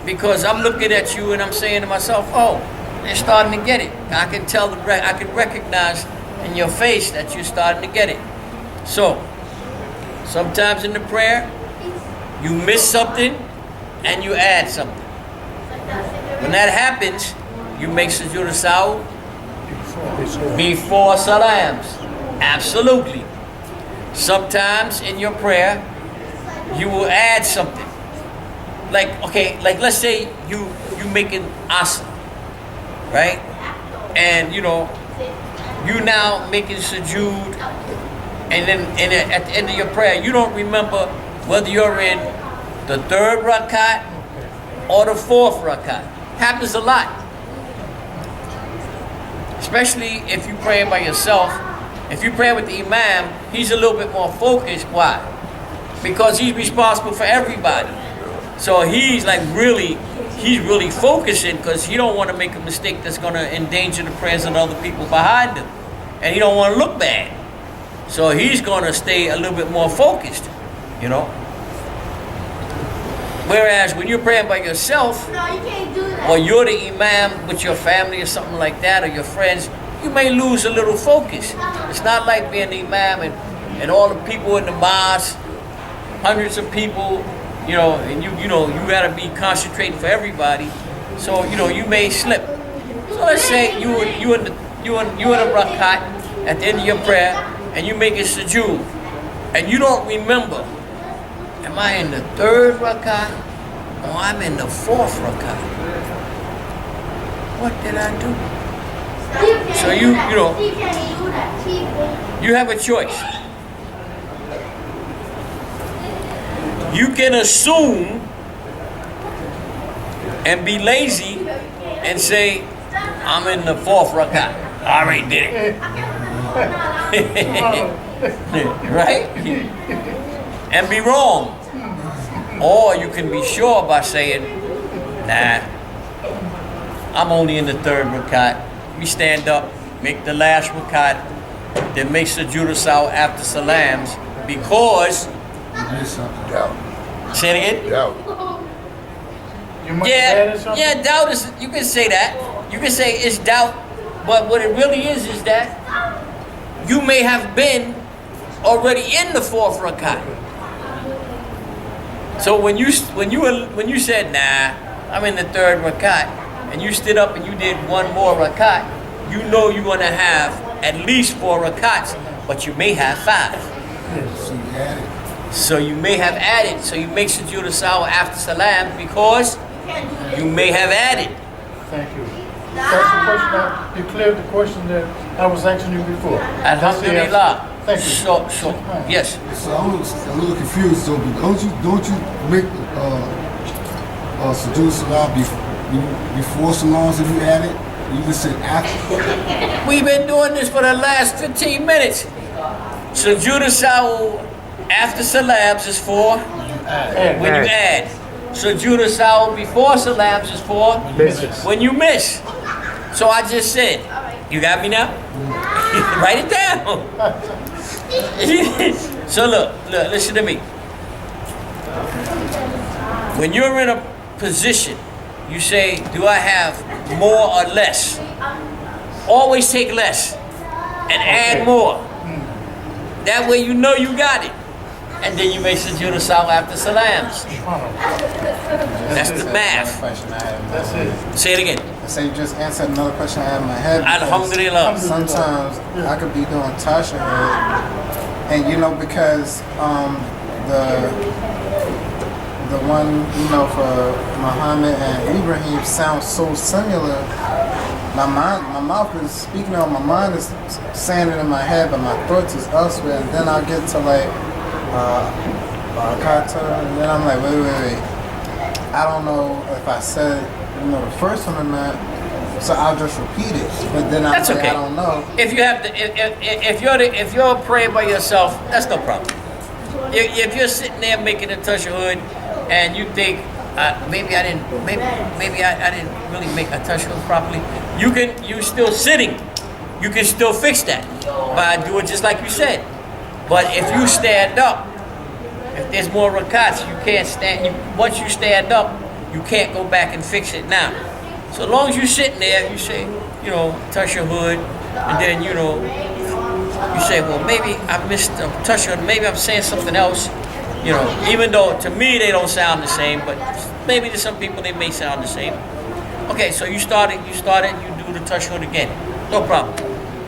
S1: because I'm looking at you and I'm saying to myself, oh, they're starting to get it. I can tell, I can recognize in your face that you're starting to get it. So, sometimes in the prayer, you miss something and you add something. When that happens, you make Sujood Al-Sahw before salams. Absolutely. Sometimes in your prayer, you will add something. Like, okay, like let's say you making asa, right? And you know, you now making sujood, and then at the end of your prayer, you don't remember whether you're in the third rakat or the fourth rakat. Happens a lot. Especially if you praying by yourself. If you pray with the imam, he's a little bit more focused. Why? Because he's responsible for everybody. So he's really focusing, because he don't want to make a mistake that's going to endanger the prayers of other people behind him. And he don't want to look bad. So he's going to stay a little bit more focused, you know. Whereas when you're praying by yourself, or you're the imam with your family or something like that, or your friends, you may lose a little focus. It's not like being the imam and all the people in the mosque, hundreds of people, you know, and you gotta be concentrating for everybody. So, you know, you may slip. So let's say you in a rakat at the end of your prayer, and you make a sujood, and you don't remember, am I in the third rakat or I'm in the fourth rakat? What did I do? So you have a choice. You can assume and be lazy and say, I'm in the fourth rakat. I already did it. Right? And be wrong. Or you can be sure by saying, nah, I'm only in the third rakat. We stand up, make the last rakat, then make Sujood Al-Sahw after salams, because
S5: Doubt.
S1: say it again?
S5: Doubt.
S6: You might add something?
S1: Yeah, doubt is, you can say that. You can say it's doubt, but what it really is that you may have been already in the fourth rakat. So when you said, nah, I'm in the third rakat, and you stood up and you did one more rakat, you know you're going to have at least 4 rakats, but you may have 5.
S2: So you added.
S1: So you may have added. So you make Sujood Al-Sahw after salam, because you may have added.
S6: Thank you. That's the question you cleared the question that I was asking you before.
S1: Alhamdulillah.
S6: Thank you.
S1: So yes.
S7: So I'm a little confused. So don't you make sujood salam before salams if you add it? You just said after.
S1: We've been doing this for the last 15 minutes. Sujood Al-Sahw after salams is for when you add. Sujood Al-Sahw before salams is for when you miss. So I just said, you got me now? Write it down. So look, listen to me. When you're in a position, you say, do I have more or less? Always take less and add more. That way you know you got it. And then you make sujood al-sahw after salams. That's the math.
S6: That's it.
S1: Say it again.
S2: I say you just answered another question I had in my head. because
S1: Alhamdulillah.
S2: Sometimes I could be doing tashahhud, and you know, because the one, you know, for Muhammad and Ibrahim sounds so similar. My mouth is speaking on my mind is saying it in my head, but my thoughts is elsewhere. And then I'll get to like barakata, and then I'm like, wait. I don't know if I said, you know, the first one or not, so I'll just repeat it. But then
S1: That's
S2: like,
S1: okay.
S2: I don't know.
S1: If you have to, if you're praying by yourself, that's no problem. If you're sitting there making a tashahhud and you think maybe I didn't really make a tashahhud properly, you still sitting. You can still fix that by doing just like you said. But if you stand up, if there's more rakats, you can't stand. Once you stand up, you can't go back and fix it now. So as long as you're sitting there, you say, you know, tashahhud, and then you know, you say, well, maybe I missed a tashahhud, maybe I'm saying something else. You know, even though to me they don't sound the same, but maybe to some people they may sound the same. Okay, so you do the tashahhud again. No problem.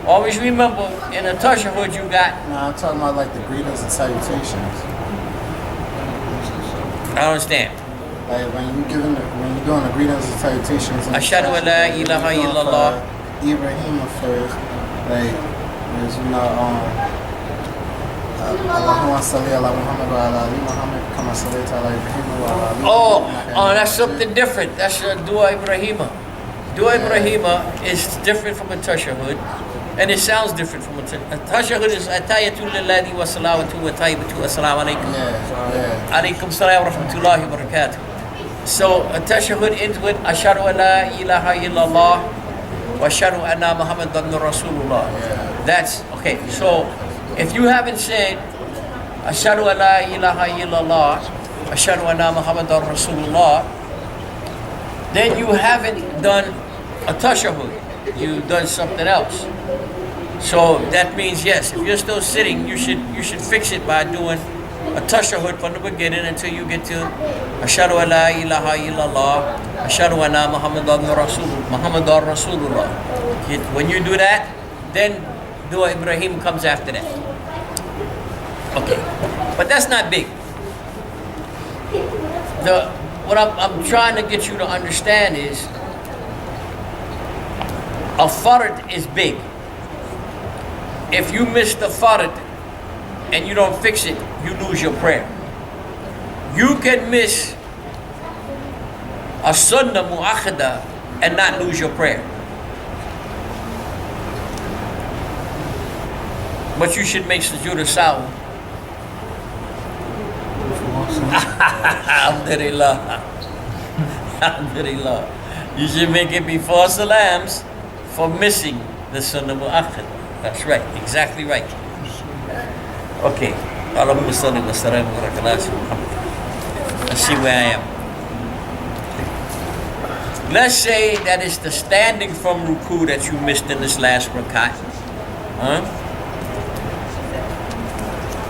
S1: Always remember, in a tashahhud you got.
S2: No, I'm talking about like the greetings and salutations.
S1: I don't understand.
S2: Like when you're doing the greetings and salutations.
S1: Ashhadu an la ilaha illallah.
S2: Ibrahim first, like is Allahumma salli ala Muhammad wa ala ali Muhammad kama sallaita ala Ibrahim wa ala ali.
S1: Oh, that's something different. That's a dua Ibrahima. Dua Ibrahima is different from a tashahhud, and it sounds different from a tashahhud. Is atayatu lillahi wa salawatu wa tayyibatu assalamu alaikum.
S2: Yeah.
S1: Alaikum salam wa rahmatullahi wa barakatuh. So a tashahhud ends with ashhadu an la ilaha illallah wa ashhadu anna Muhammadan Rasulullah.
S2: Yeah.
S1: That's okay. So if you haven't said ashhadu an la ilaha illallah, ashhadu anna Muhammadan Rasulullah, then you haven't done a tashahhud. You've done something else. So that means yes, if you're still sitting, you should fix it by doing a tashahhud from the beginning until you get to ashhadu an la ilaha illallah, ashhadu anna Muhammadan Rasulullah. When you do that, then dua Ibrahim comes after that. Okay, but that's not big. What I'm trying to get you to understand is a fard is big. If you miss the fard and you don't fix it, you lose your prayer. You can miss a sunnah mu'akhada and not lose your prayer. But you should make sujood al-sahw. Alhamdulillah. Alhamdulillah. You should make it before salams for missing the sunnah mu'akhad. That's right, exactly right. Okay. Allahumma salli wa sallam wa barakatuh. Let's see where I am. Let's say that it's the standing from ruku that you missed in this last rakat. Huh?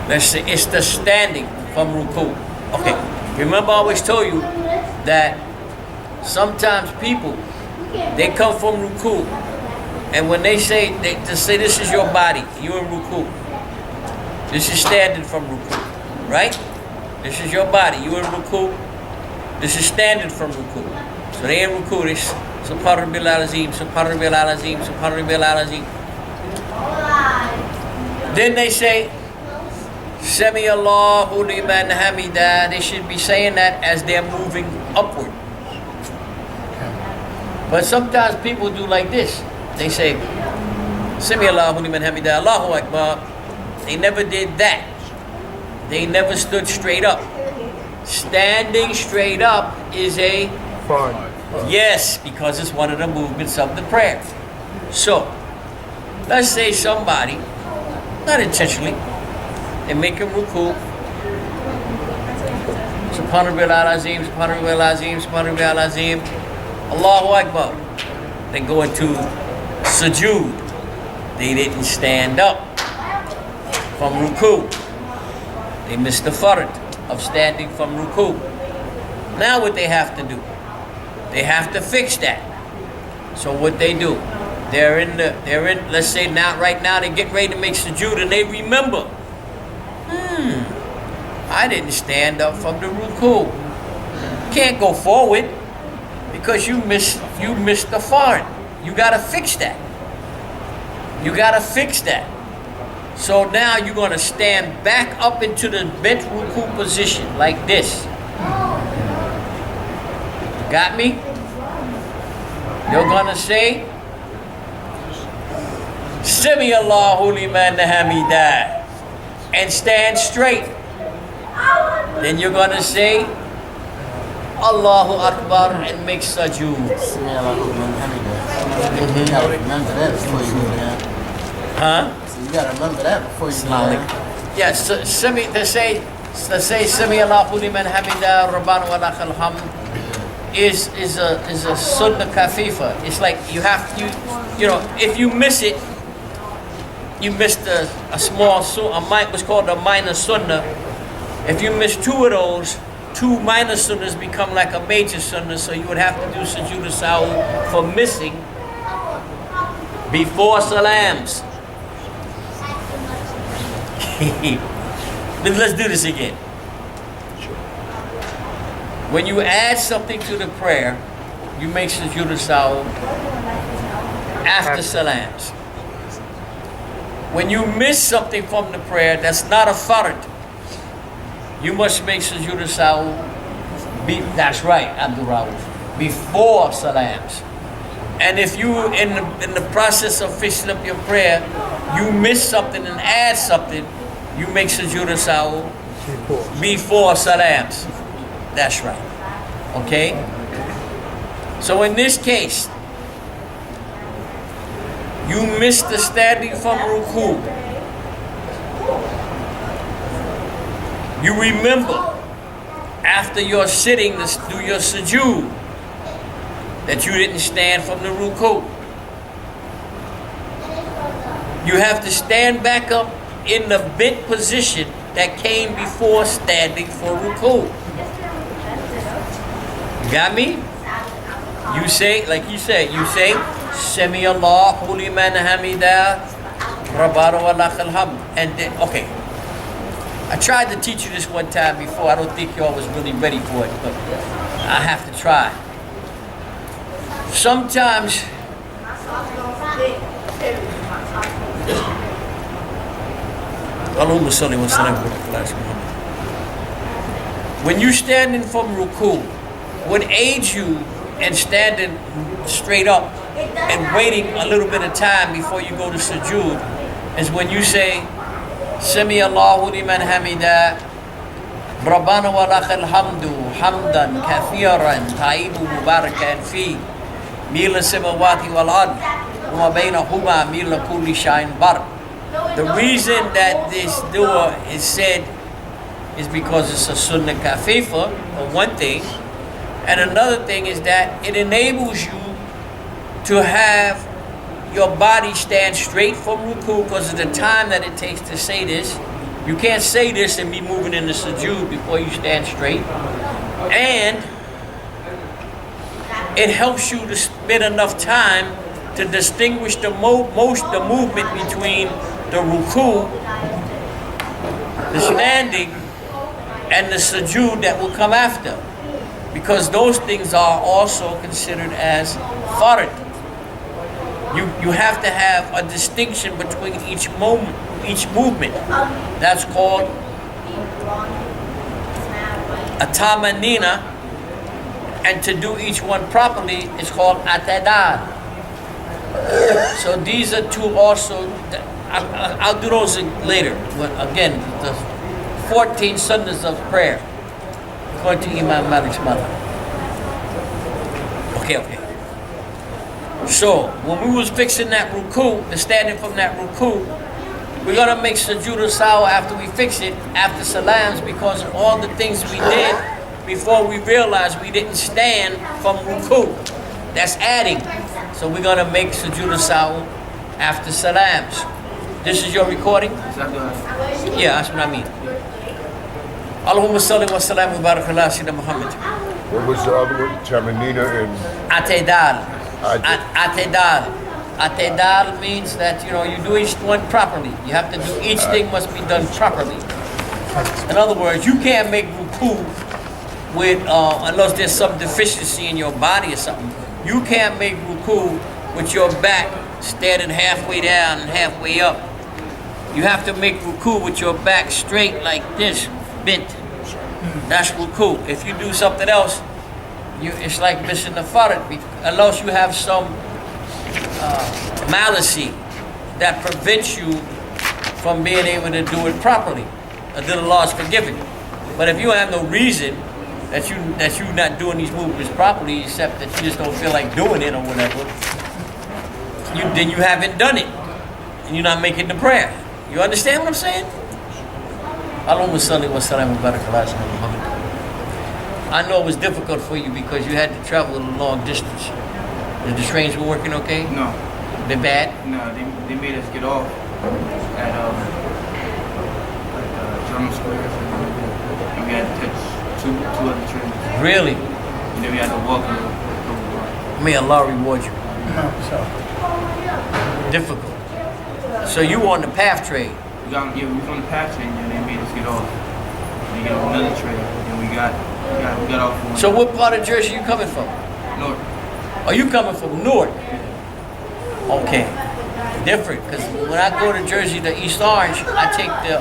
S1: Let's say it's the standing from ruku. Okay. Remember I always told you that sometimes people, they come from ruku, and when they say this is your body, you're in ruku. This is standing from ruku, right? This is your body, you're in ruku. This is standing from ruku. So they in ruku, this subhana rabbil azim, subhana rabbil azim, subhana rabbil azim. Then they say Sami Allahu liman hamida. They should be saying that as they're moving upward. But sometimes people do like this. They say Sami Allahu liman hamida, Allahu Akbar. They never did that. They never stood straight up. Standing straight up is a
S3: Fard.
S1: yes, because it's one of the movements of the prayer. So let's say somebody, not intentionally, they make a ruku. Subhana rabbil azim, subhana rabbil azim, subhana rabbil azim. Allahu Akbar. They go into sujood. They didn't stand up. from ruku. They missed the fard of standing from ruku. Now what they have to do? They have to fix that. So what they do? Let's say now, right now, they get ready to make sujood and they remember, I didn't stand up from the ruku. Can't go forward because you missed the fard. You gotta fix that. You gotta fix that. So now you're gonna stand back up into the bent ruku position like this. Got me? You're gonna say, Sami Allahu liman hamidah, and stand straight. Then you're gonna say, Allahu Akbar, and make sujood.
S2: You gotta remember that before you go down.
S1: Huh?
S2: So you gotta remember that before you go down.
S1: Yes, to say Sami Allahu liman hamidah, Rabbana wa lakal hamd is a sunnah kafifa. It's like you if you miss it, you missed a small sunnah, what's called a minor sunnah. If you miss two of those, two minor sunnahs become like a major sunnah, so you would have to do sujood al-sahw for missing before salams. Let's do this again. When you add something to the prayer, you make sujood al-sahw after salams. When you miss something from the prayer that's not a fard, you must make sujood al-sahw. That's right, Abdul Rauf. Before salams. And if you in the process of fixing up your prayer, you miss something and add something, you make sujood al-sahw before salams. That's right. Okay? So in this case, you missed the standing from ruku. You remember after you're sitting to do your sujood that you didn't stand from the ruku. You have to stand back up in the bent position that came before standing for ruku. You got me? You say, like you say, Sami Allahu liman hamidah, Rabbana wa lakal hamd. And then, okay. I tried to teach you this one time before. I don't think y'all was really ready for it, but I have to try. Sometimes when you standing from ruku, what aids you in standing straight up and waiting a little bit of time before you go to sujood is when you say Sami Allahu liman hamidah, Rabbana wa lakal hamdu, hamdan kathiran, tayyibu mubarakan fi, mila samawati wal ard, wa bainahuma mila kulli shay'in bar. The reason that this dua is said is because it's a sunnah kafifa, for one thing, and another thing is that it enables you to have your body stand straight from ruku because of the time that it takes to say this. You can't say this and be moving in the sujood before you stand straight. And it helps you to spend enough time to distinguish the movement between the ruku, the standing, and the sujood that will come after. Because those things are also considered as fard. You have to have a distinction between each movement. That's called a tamanina, and to do each one properly is called atadad. So these are two also. I'll do those later. Again, the 14 sunnahs of prayer, according to Imam Malik's mother. Okay. So, when we was fixing that ruku, the standing from that ruku, we're going to make sujood al-sahw after we fix it, after salams, because of all the things we did before we realized we didn't stand from ruku. That's adding. So we're going to make sujood al-sahw after salams. This is your recording? Yeah, that's what I mean. Allahumma salli wa sallam wa barak ala Sayyidina Muhammad.
S5: What was the other one? Tamanina and
S1: Atedal.
S5: Ate-
S1: Atedal. Atedal means that, you know, you do each one properly. You have to do, each thing must be done properly. In other words, you can't make ruku with, unless there's some deficiency in your body or something. You can't make ruku with your back standing halfway down and halfway up. You have to make ruku with your back straight like this, bent. That's ruku. If you do something else, it's like missing the farad, unless you have some malice that prevents you from being able to do it properly. Then Allah is forgiving. But if you have no reason that you're not doing these movements properly, except that you just don't feel like doing it or whatever, then you haven't done it, and you're not making the prayer. You understand what I'm saying? Allahumma salli wa sallam wa barak ala Sayyidina Muhammad. I know it was difficult for you because you had to travel a long distance. The trains were working okay?
S8: No,
S1: They're bad?
S8: no, they made us get off at German Square, and we had to catch two other trains,
S1: Really?
S8: and then we had to walk over.
S1: May Allah reward you.
S6: So,
S1: Difficult. So you were on the PATH train.
S8: We was on the path train, and they made us get off. They got on another train, and we got off on
S1: So what part of Jersey you coming from?
S8: north.
S1: Are you coming from north? Okay. Different, because when I go to Jersey to East Orange, I take the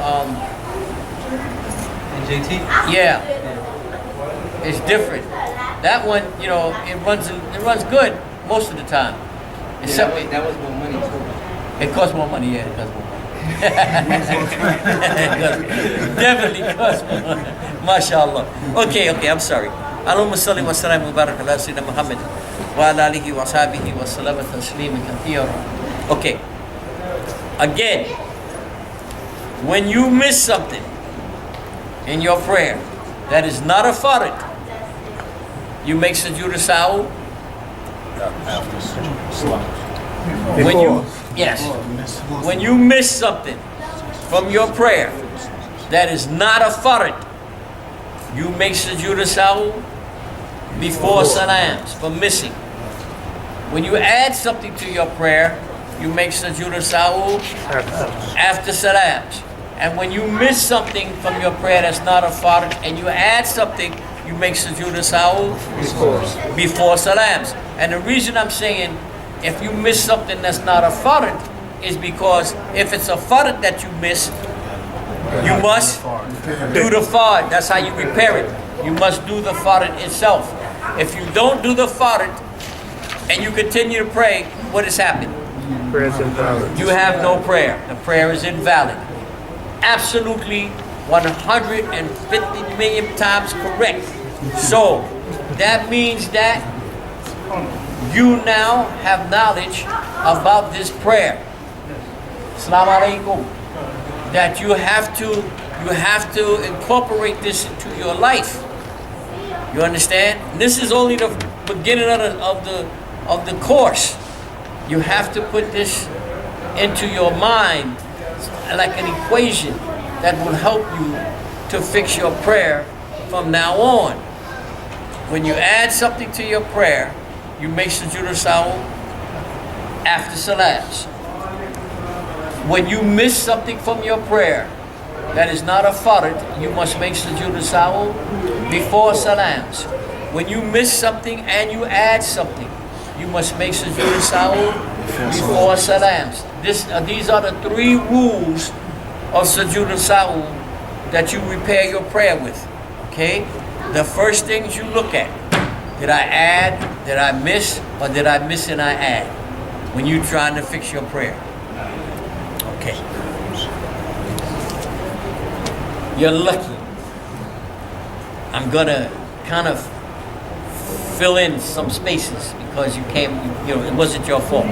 S9: JT?
S1: yeah. It's different. That one, you know, it runs good most of the time. Except
S9: that was more money too.
S1: it costs more money, yeah, it costs more money. Definitely costs more money. MashaAllah. Okay, I'm sorry. Allahumma salli wa sallam wa barak ala Sayyidina Muhammad wa ala alihi wa sahbihi wa sallam tasliman kathira. Okay. Again, when you miss something in your prayer that is not a farad, you make sujood al-sahw. When you when you miss something from your prayer that is not a farad, you make sujood al-sahw before salams for missing. When you add something to your prayer, you make sujood al-sahw after salams. And when you miss something from your prayer that's not a farad and you add something, you make sujood al-sahw before salams. And the reason I'm saying if you miss something that's not a farad is because if it's a farad that you miss, you must do the farad. That's how you repair it. You must do the farad itself. If you don't do the farad and you continue to pray, what has happened?
S3: Prayer's invalid.
S1: You have no prayer. The prayer is invalid. Absolutely 150 million times correct. So that means that you now have knowledge about this prayer. Assalamu alaikum. That you have to incorporate this into your life. You understand? This is only the beginning of the course. You have to put this into your mind like an equation that will help you to fix your prayer from now on. When you add something to your prayer, you make sujood al-sahw after salams. When you miss something from your prayer that is not a farad, you must make sujood al-sahw before salams. When you miss something and you add something, you must make sujood al-sahw before salams. These are the three rules of sujood al-sahw that you repair your prayer with. Okay? The first things you look at. Did I add? Did I miss? Or did I miss and I add? When you're trying to fix your prayer. Okay. You're lucky. I'm gonna kind of fill in some spaces because you came, you know, it wasn't your fault.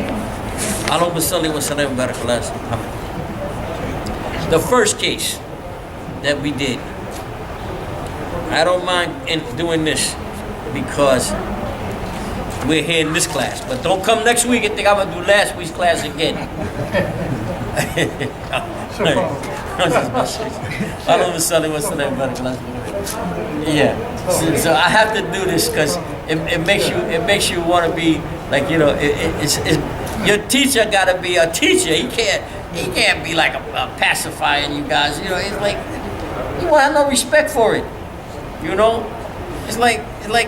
S1: Allahumma salli wa sallam wa barak ala Sayyidina Muhammad. The first case that we did, I don't mind doing this because we're here in this class, but don't come next week and think I'm gonna do last week's class again. Yeah. So I have to do this because it makes you want to be like, you know, your teacher got to be a teacher. He can't be like a pacifier. You guys, you know, it's like you won't have no respect for it. You know, it's like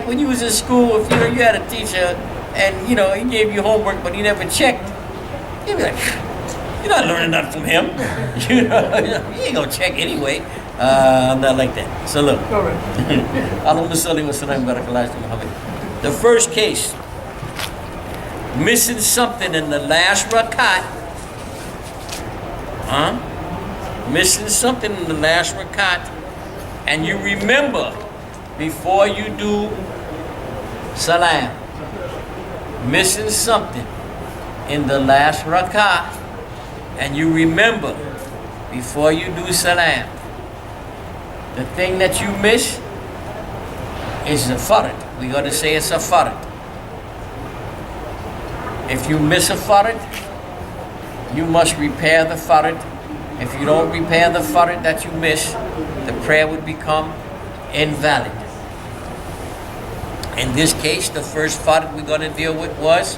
S1: when you was in school. If you had a teacher and you know he gave you homework but he never checked, you'd be like, you're not learning nothing from him. You know, you ain't gonna check anyway. I'm not like that. So look. The first case, missing something in the last rakat. Missing something in the last rakat, and you remember before you do salam. Missing something in the last rakat, and you remember before you do salam. The thing that you miss is a fard. We're going to say it's a fard. If you miss a fard, you must repair the fard. If you don't repair the fard that you miss, the prayer would become invalid. In this case, the first fard we're going to deal with was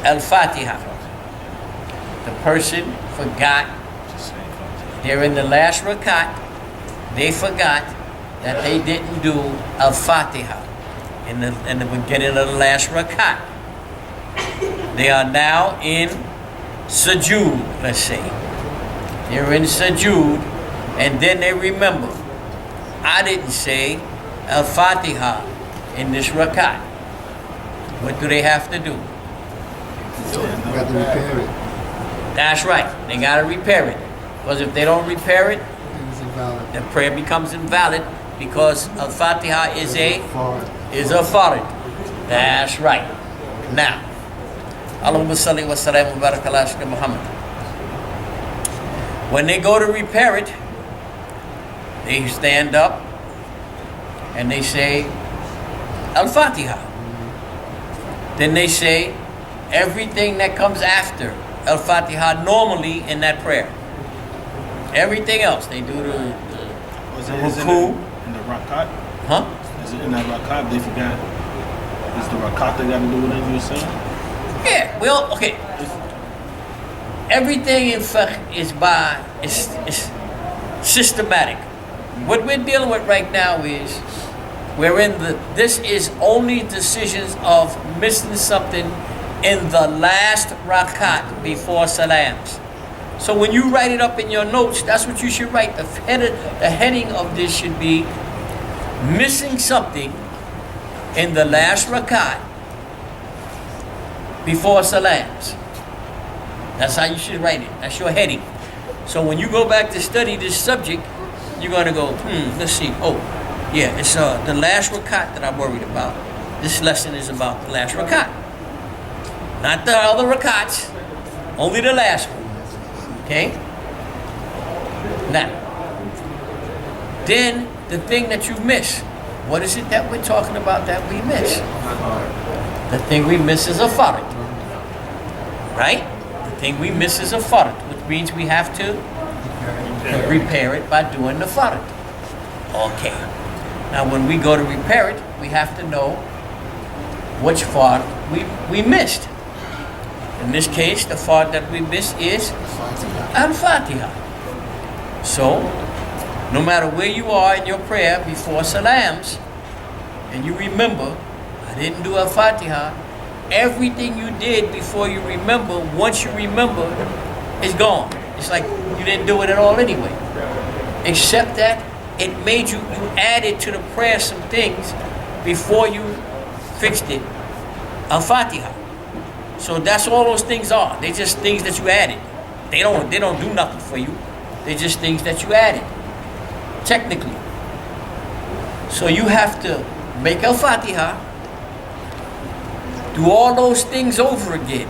S1: Al-Fatiha. The person forgot. They're in the last rakat. They forgot that they didn't do Al-Fatiha in the beginning of the last rakat. They are now in Sujood, let's say. They're in Sujood, and then they remember, I didn't say Al-Fatiha in this rakat. What do they have to do?
S7: You got to repair it.
S1: That's right. They got to repair it. Because if they don't repair it,
S7: It's invalid.
S1: the prayer becomes invalid because Al-Fatiha is a fard. That's right. Now, Allahumma salli wa sallam wa barak ala sayyidina Muhammad. When they go to repair it, they stand up and they say Al-Fatiha. Then they say everything that comes after Al-Fatiha normally in that prayer. Everything else, they do the
S4: Is
S1: ruku.
S4: in the rakat?
S1: Huh?
S4: Is it in that rakat? They forgot. Is the rakat they got to do whatever you're saying?
S1: Yeah, well, okay. Everything in fiqh is systematic. What we're dealing with right now is this is only decisions of missing something in the last rakat before salams. So when you write it up in your notes, that's what you should write. The heading of this should be missing something in the last rakat before salams. That's how you should write it. That's your heading. So when you go back to study this subject, you're going to go, let's see. Oh, yeah, it's the last rakat that I'm worried about. This lesson is about the last rakat. Not the other rakats, only the last one. Okay? Now, then the thing that you miss, what is it that we're talking about that we miss? The thing we miss is a fard. Right? The thing we miss is a fard, which means we have to repair it by doing the fard. Okay. Now, when we go to repair it, we have to know which fard we missed. In this case, the fard that we miss is Al-Fatiha. So, no matter where you are in your prayer before salams, and you remember, I didn't do Al-Fatiha, everything you did before you remember, once you remember, is gone. It's like you didn't do it at all anyway. Except that it made you added to the prayer some things before you fixed it. Al-Fatiha. So that's all those things are. They're just things that you added. They don't do nothing for you. They're just things that you added. Technically. So you have to make Al-Fatiha, do all those things over again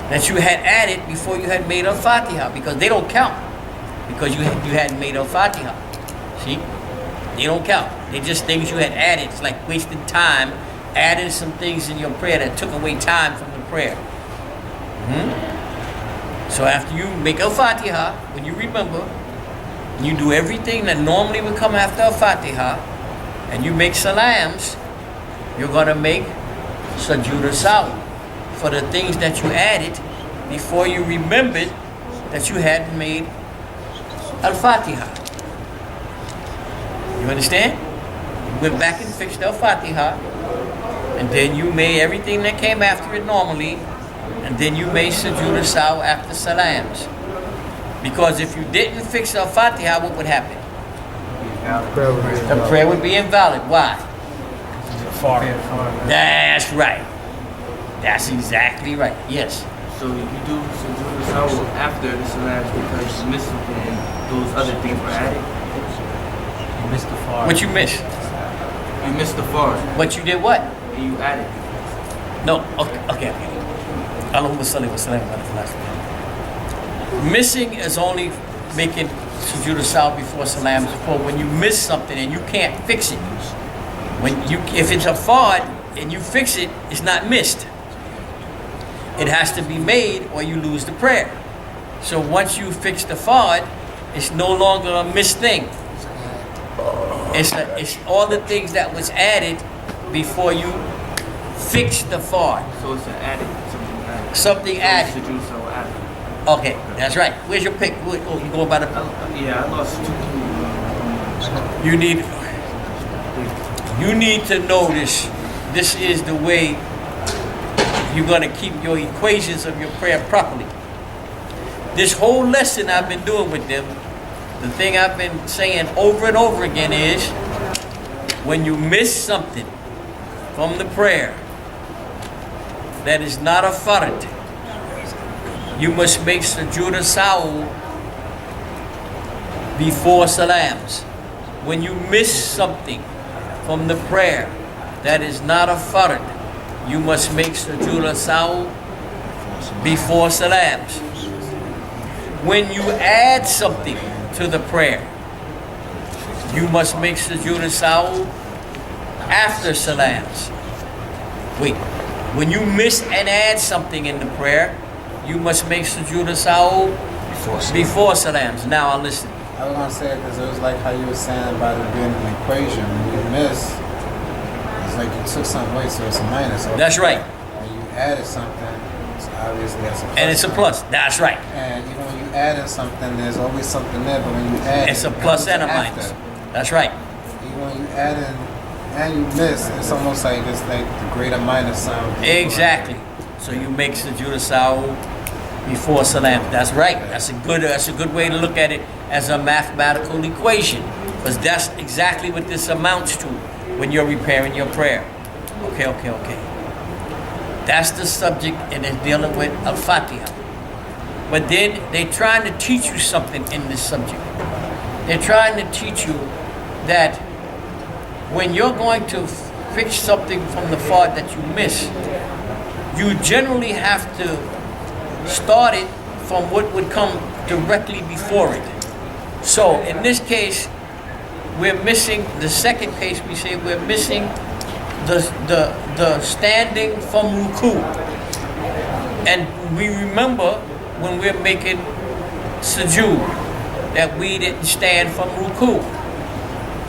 S1: that you had added before you had made Al-Fatiha, because they don't count because you hadn't made Al-Fatiha. See? They don't count. They're just things you had added. It's like wasting time adding some things in your prayer that took away time from the prayer. So after you make Al-Fatiha, when you remember, you do everything that normally would come after Al-Fatiha, and you make salams, you're going to make Sujood al-Sahw for the things that you added before you remembered that you had made Al-Fatiha. You understand? You went back and fixed Al-Fatiha, and then you made everything that came after it normally, and then you made Sujood al-Sahw after salams. Because if you didn't fix Al-Fatiha, what would happen? The prayer would be invalid. Why? That's right. That's exactly right. Yes.
S8: So you do Sujood al-Sahw after the salams because you missed something and those other things were added? You missed the fard.
S1: What you missed?
S8: You missed the fard.
S1: But you did what?
S8: And you added.
S1: No. Okay. Allahumma salli wa sallam ala al-Fatiha. Missing is only making Sujood al-Sahw before salams. For when you miss something and you can't fix it. If it's a fard and you fix it, it's not missed. It has to be made or you lose the prayer. So once you fix the fard, it's no longer a missed thing. It's all the things that was added before you fix the fard.
S8: So it's an added,
S1: Something added.
S8: Sujood al-Sahw added.
S1: Okay, that's right. Where's your pick? Oh, you going by the...
S8: Yeah, I lost 2.
S1: You need to know this. This is the way you're going to keep your equations of your prayer properly. This whole lesson I've been doing with them, the thing I've been saying over and over again is, when you miss something from the prayer that is not a fard, you must make Sujood al-Sahw before salams. When you miss something from the prayer that is not a fard, you must make Sujood al-Sahw before salams. When you add something to the prayer, you must make Sujood al-Sahw after salams. Wait, when you miss and add something in the prayer, you must make Sujood al-Sahw before salams. Now I'll listen.
S2: I was going to say, because it was like how you were saying about it being an equation. When you miss, it's like you took something away, so it's a minus.
S1: That's right.
S2: When you added something, so obviously that's a plus.
S1: And it's a plus. That's right.
S2: And even when you added something, there's always something there, but when you add
S1: It's a plus and a minus. That's right.
S2: Even when you add in and you miss, it's almost like it's like the greater minus sign.
S1: Exactly. So you make Sujood al-Sahw before salam. That's right. That's a good way to look at it as a mathematical equation, because that's exactly what this amounts to when you're repairing your prayer. Okay. That's the subject, and it's dealing with Al-Fatiha. But then they're trying to teach you something in this subject. They're trying to teach you that when you're going to fix something from the fard that you miss, you generally have to start it from what would come directly before it. So in this case, we're missing, the second case we say we're missing the standing from ruku. And we remember when we're making sujood that we didn't stand from ruku.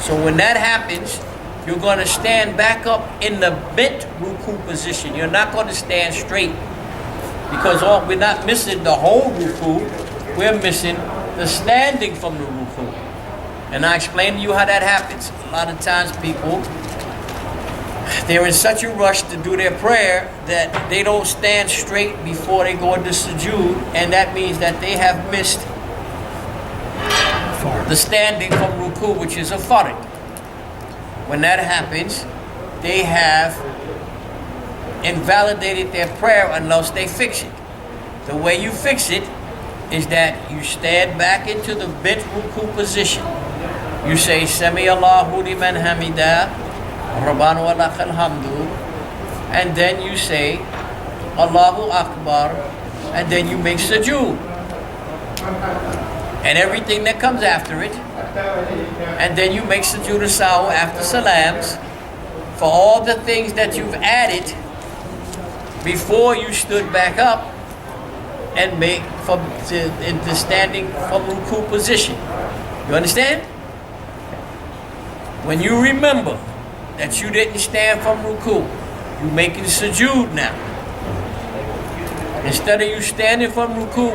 S1: So when that happens, you're going to stand back up in the bent ruku position. You're not going to stand straight, because we're not missing the whole ruku, we're missing the standing from the ruku. And I explained to you how that happens. A lot of times people, they're in such a rush to do their prayer that they don't stand straight before they go into sujood, and that means that they have missed the standing from ruku, which is a fard. When that happens, they have invalidated their prayer unless they fix it. The way you fix it is that you stand back into the bent ruku position. You say, Sami Allahu liman hamida, Rabbana wa lakal hamdu, and then you say, Allahu Akbar, and then you make sujood. And everything that comes after it, and then you make Sujood al-Sahw after salams for all the things that you've added before you stood back up, and make in the standing from ruku position. You understand? When you remember that you didn't stand from ruku, you making sujood now. Instead of you standing from ruku,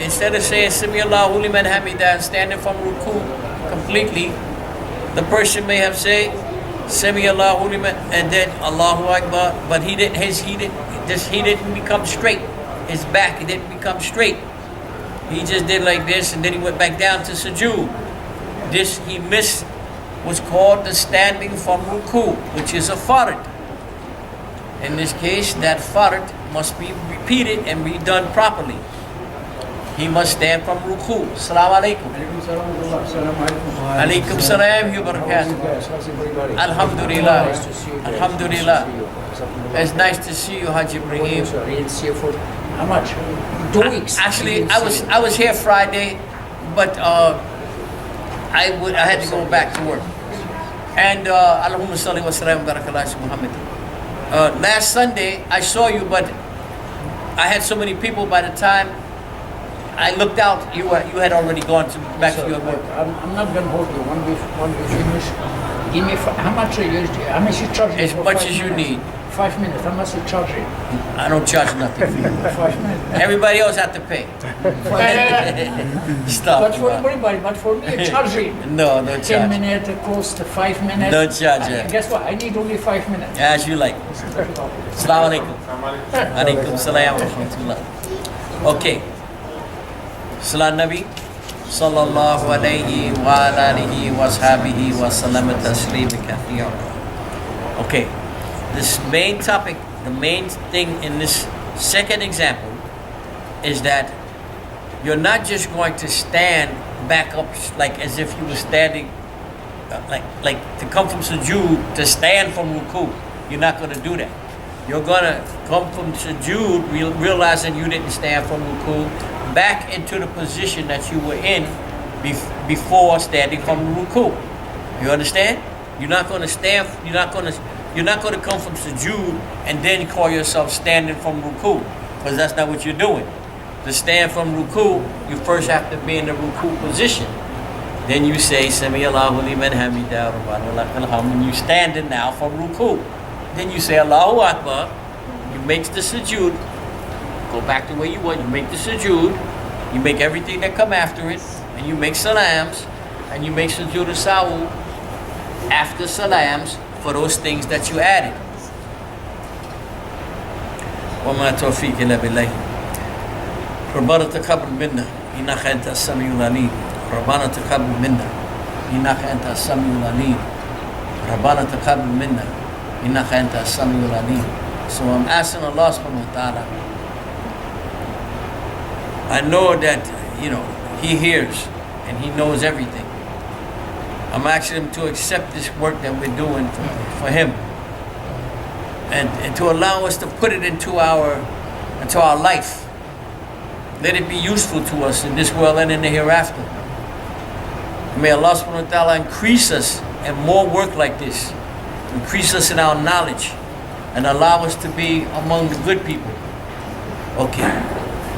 S1: instead of saying Sami Allahu liman hamida and standing from ruku completely, the person may have said Sami Allahu liman and then Allahu Akbar, but he didn't become straight. His back didn't become straight. He just did like this and then he went back down to sujood. This he missed was called the standing from ruku, which is a fard. In this case, that fard must be repeated and be done properly. He must stand from ruku. Assalamu alaikum. Alaikum salam wa barakatuh. Alhamdulillah. Alhamdulillah. It's nice to see you, Hajj Ibrahim.
S9: I didn't see you for how much? 2 weeks.
S1: Actually, I was here Friday, but I had to go back to work. And Allahumma salli wa sallam wa barakallahu Muhammad. Last Sunday I saw you, but I had so many people. By the time I looked out, you had already gone back to your work.
S9: I'm not going to hold you. When we finish, give me how much how much you charge?
S1: As much as you need.
S9: 5 minutes. How much you charge it?
S1: I don't charge nothing.
S9: 5 minutes.
S1: Everybody else have to pay. Stop.
S9: But for everybody, but for me, charge it.
S1: No, don't
S9: 10
S1: charge.
S9: minutes cost 5 minutes.
S1: Don't charge it.
S9: Guess what? I need only 5 minutes.
S1: As you like. Assalamu alaikum. Alaikum salam wa rahmatullah. Okay. Salam Nabi sallallahu alayhi wa alihi wa ashabihi wa sallam taslim kathira. Okay. This main topic, the main thing in this second example is that you're not just going to stand back up like as if you were standing like to come from sujood to stand from ruku. You're not going to do that. You're going to come from sujood realizing you didn't stand from ruku back into the position that you were in before standing from ruku. You understand? You're not going to stand. You're not going to come from sujood and then call yourself standing from ruku, because that's not what you're doing. To stand from ruku, you first have to be in the ruku position. Then you say Sami Allahu liman hamida rabbana lakal hamd, and you standing now from ruku. Then you say Allahu Akbar. You make the sujood. Go back to where you were. You make the sujood. You make everything that come after it, and you make salams, and you make sujood al-sahw after salams for those things that you added. وما توفيق إلا بالله. ربنا تقبل منا إنك أنت السميع العليم. ربنا تقبل منا إنك أنت السميع العليم. ربنا تقبل منا إنك أنت السميع العليم. So I'm asking Allah subhanahu wa ta'ala. I know that, He hears and He knows everything. I'm asking Him to accept this work that we're doing for Him, and to allow us to put it into our life. Let it be useful to us in this world and in the hereafter. May Allah subhanahu wa ta'ala increase us in more work like this, increase us in our knowledge, and allow us to be among the good people. Okay,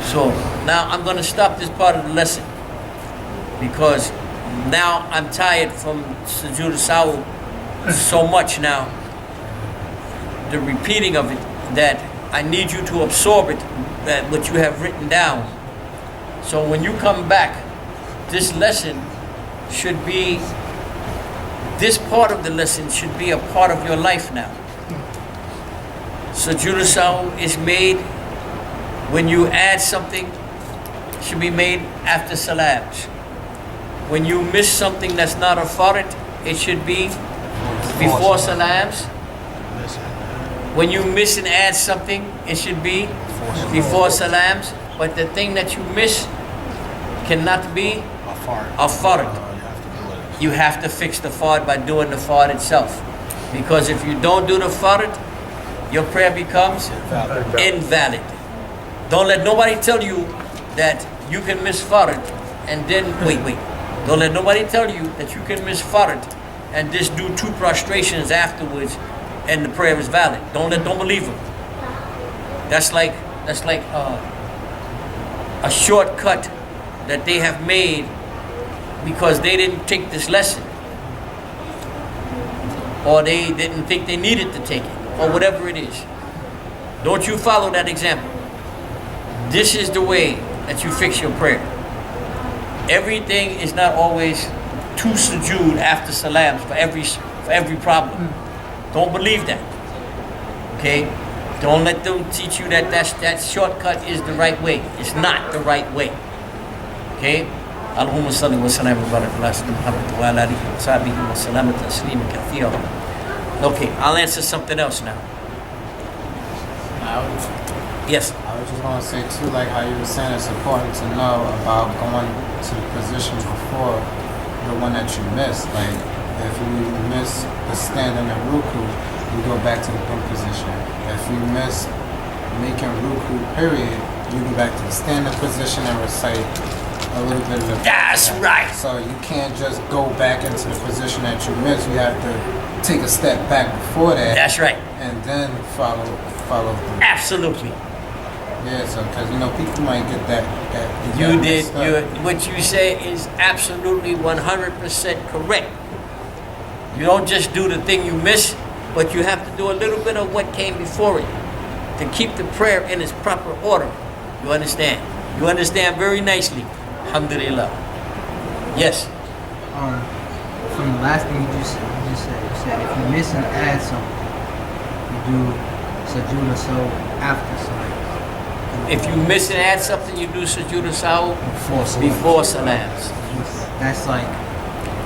S1: so now I'm going to stop this part of the lesson, because now I'm tired from Sujood al-Sahw so much now, the repeating of it, that I need you to absorb it, that what you have written down. So when you come back, this lesson should be, this part of the lesson should be a part of your life now. Sujood al-Sahw is made when you add something, it should be made after salams. When you miss something that's not a fard, it should be before salams. When you miss and add something, it should be before salams. But the thing that you miss cannot be a fard. You have to fix the fard by doing the fard itself. Because if you don't do the fard, your prayer becomes invalid. Don't let nobody tell you that you can miss fard and then wait. Don't let nobody tell you that you can miss fard and just do 2 prostrations afterwards and the prayer is valid. Don't believe them. That's like a shortcut that they have made because they didn't take this lesson, or they didn't think they needed to take it, or whatever it is. Don't you follow that example. This is the way that you fix your prayer. Everything is not always two sujood after salams for every problem. Don't believe that. Okay? Don't let them teach you that that shortcut is the right way. It's not the right way. Okay? Allahumma salli wa sallam wa barak ala sayyidina Muhammad wa ala alihi wa sahbihi wa sallam tasliman kathira. Okay, I'll answer something else now. Yes.
S2: I was just gonna say too, like how you were saying, it's important to know about going to the position before the one that you missed. Like if you miss the standing and ruku, you go back to the book position. If you miss making ruku period, you go back to the standing position and recite a little bit of the.
S1: That's right.
S2: So you can't just go back into the position that you missed. You have to take a step back before that.
S1: That's right.
S2: And then follow through.
S1: Absolutely.
S2: Yeah, so because people might get that.
S1: You did. What you say is absolutely 100% correct. You don't just do the thing you miss, but you have to do a little bit of what came before it to keep the prayer in its proper order. You understand? You understand very nicely. Alhamdulillah. Yes.
S10: From the last thing you just said if you miss and add something, you do sujood al-sahw after salam.
S1: If you miss and add something, you do sujood al-sahw before salams.
S10: That's like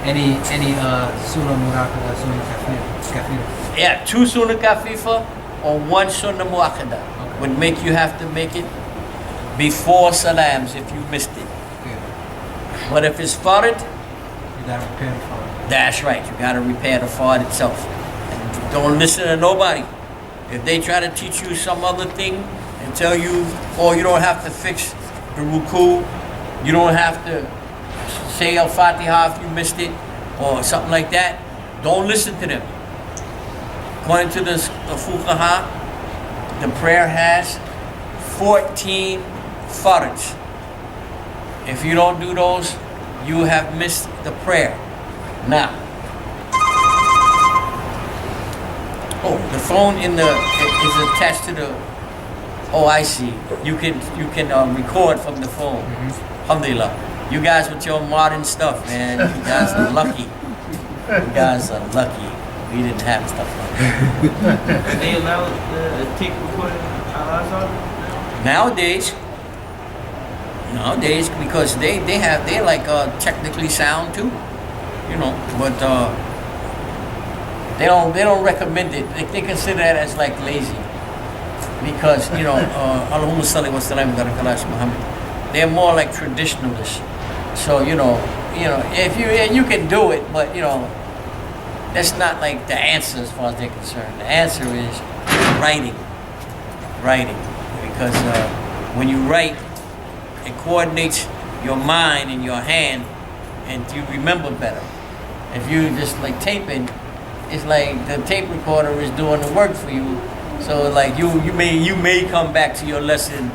S10: any surah murakada, surah kafir.
S1: Yeah, 2 sunnah kafifa or 1 sunnah muakkada would make you have to make it before salams if you missed it. But if it's farid,
S10: you gotta repair the farid.
S1: That's right. You gotta repair the farid itself. And don't listen to nobody. If they try to teach you some other thing and tell you, oh, you don't have to fix the ruku, you don't have to say al-Fatiha if you missed it, or something like that, don't listen to them. According to the fuqaha, the prayer has 14 farids. If you don't do those, you have missed the prayer. Now, the phone is attached to the. Oh, I see. You can record from the phone. Alhamdulillah. You guys with your modern stuff, man. You guys are lucky. You guys are lucky. We didn't have stuff like that.
S8: They allow the tape recording Al-Sahw?
S1: Nowadays, because they're like technically sound too, but they don't recommend it. They consider that as like lazy, because Allahumma salli wa sallam wa barak ala sayyidina Muhammad. They're more like traditionalists. So if you can do it, but that's not like the answer as far as they're concerned. The answer is writing, because when you write, it coordinates your mind and your hand, and you remember better. If you just like taping, it's like the tape recorder is doing the work for you. So like you may come back to your lesson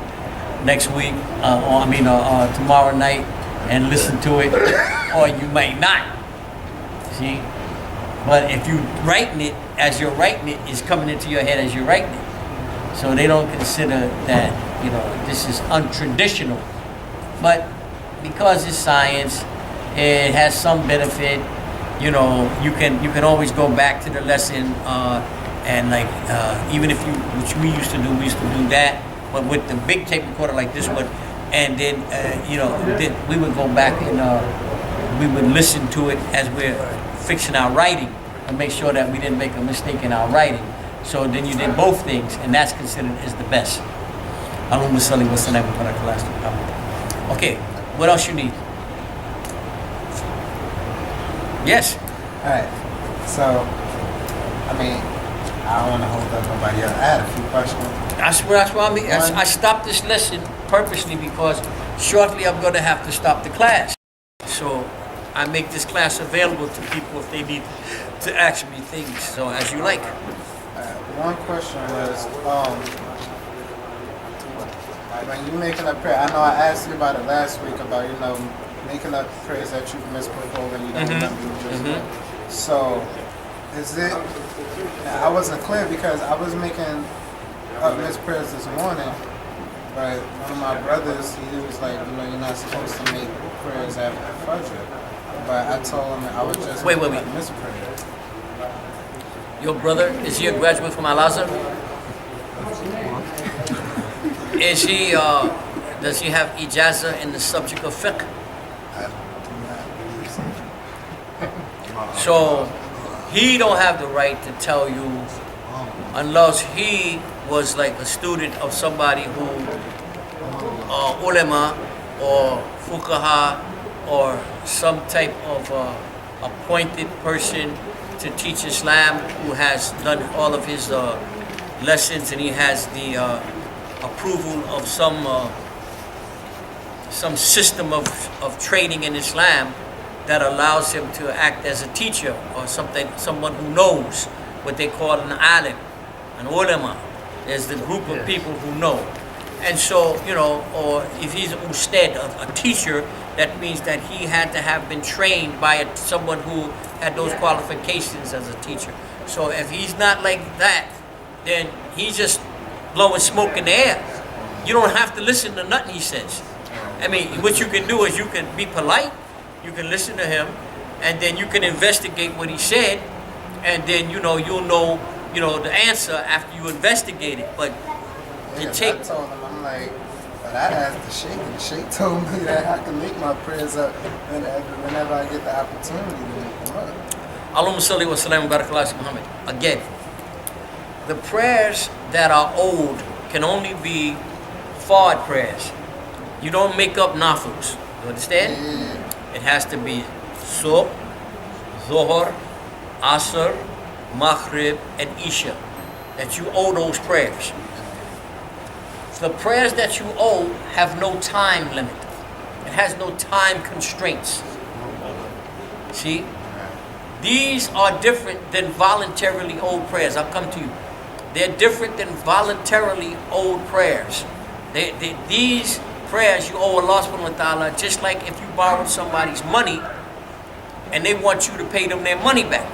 S1: next week, or tomorrow night, and listen to it, or you might not. See, but if you writing it as you're writing it, it's coming into your head as you're writing it. So they don't consider that this is untraditional. But because it's science, it has some benefit. You can always go back to the lesson, and like even if which we used to do that. But with the big tape recorder like this one, and then then we would go back and we would listen to it as we're fixing our writing and make sure that we didn't make a mistake in our writing. So then you did both things, and that's considered as the best. Allahumma salli wa sallam wa barak ala sayyidina Muhammad. Okay, what else you need? Yes.
S2: All right. So, I don't want to hold up nobody else. I had a few questions.
S1: That's why I stopped this lesson purposely, because shortly I'm going to have to stop the class. So I make this class available to people if they need to ask me things. So as you like.
S2: One question was, when you making a prayer, I know I asked you about it last week about, making up prayers that you've missed before when you don't remember you just did. So, is it, I wasn't clear because I was making up missed prayers this morning, but one of my brothers, he was like, you're not supposed to make prayers after Fajr. But I told him I was just
S1: Wait.
S2: missed prayers.
S1: Your brother, is he a graduate from Al-Sahw? Is he, does he have ijazah in the subject of fiqh? So, he don't have the right to tell you unless he was like a student of somebody who, ulama or fuqaha or some type of appointed person to teach Islam who has done all of his lessons and he has the approval of some system of training in Islam that allows him to act as a teacher or someone who knows what they call an alim, an ulama. There's the group of people who know. And so, or if he's an ustad, a teacher, that means that he had to have been trained by someone who had those qualifications as a teacher. So if he's not like that, then he's just blowing smoke in the air. You don't have to listen to nothing he says. I mean, what you can do is you can be polite, you can listen to him, and then you can investigate what he said, and then you'll know the answer after you investigate it. But
S2: I told him, I'm like, but I asked the sheikh, and the sheikh told me that I can make my prayers up whenever I get the opportunity to make them up.
S1: Allahumma salli wa sallam wa barak ala Muhammad. Again, the prayers that are old can only be fard prayers. You don't make up nafils. You understand?
S2: Yeah.
S1: It has to be subh, zuhr, asr, maghrib, and isha. That you owe those prayers. The prayers that you owe have no time limit. It has no time constraints. See? These are different than voluntarily owed prayers. I'll come to you. They're different than voluntarily owed prayers. These prayers you owe Allah subhanahu wa ta'ala, just like if you borrowed somebody's money and they want you to pay them their money back.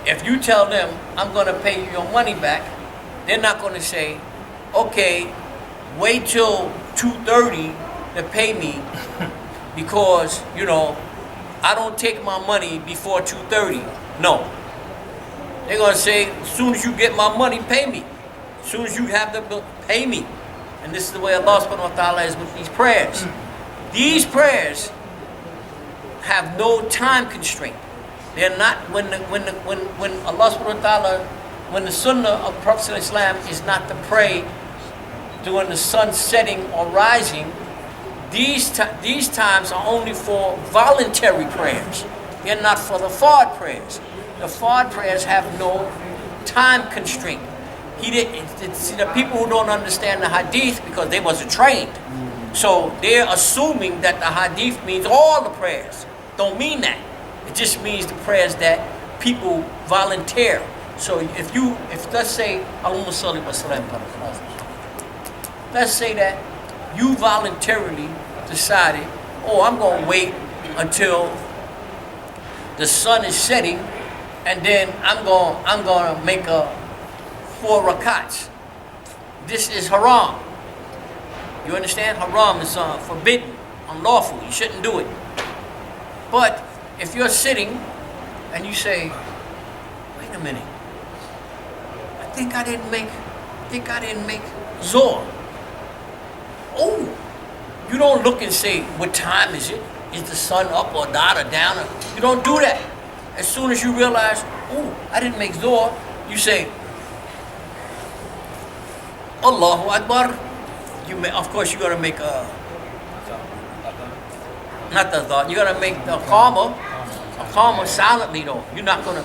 S1: If you tell them, I'm going to pay you your money back, they're not going to say, okay, wait till 2:30 to pay me because, I don't take my money before 2:30. No. They're going to say, as soon as you get my money, pay me. As soon as you have the bill, pay me. And this is the way Allah subhanahu wa ta'ala is with these prayers. These prayers have no time constraint. They're not, when Allah subhanahu wa ta'ala, when the sunnah of Prophet Islam is not to pray during the sun setting or rising, these times are only for voluntary prayers. They're not for the fard prayers. The fard prayers have no time constraint. See, the people who don't understand the hadith because they wasn't trained. So they're assuming that the hadith means all the prayers. Don't mean that. It just means the prayers that people volunteer. So if let's say, Allahumma salli wa sallam, let's say that you voluntarily decided, I'm going to wait until the sun is setting, and then I'm going to make 4 rakats. This is haram. You understand? Haram is forbidden, unlawful. You shouldn't do it. But if you're sitting and you say, wait a minute, I think I didn't make Zohar. Oh, you don't look and say, what time is it? Is the sun up or down or down? You don't do that. As soon as you realize, I didn't make Zohar, you say, Allahu Akbar. Of course, you're gonna make not the thought. You're gonna make the karma silently though. You're not gonna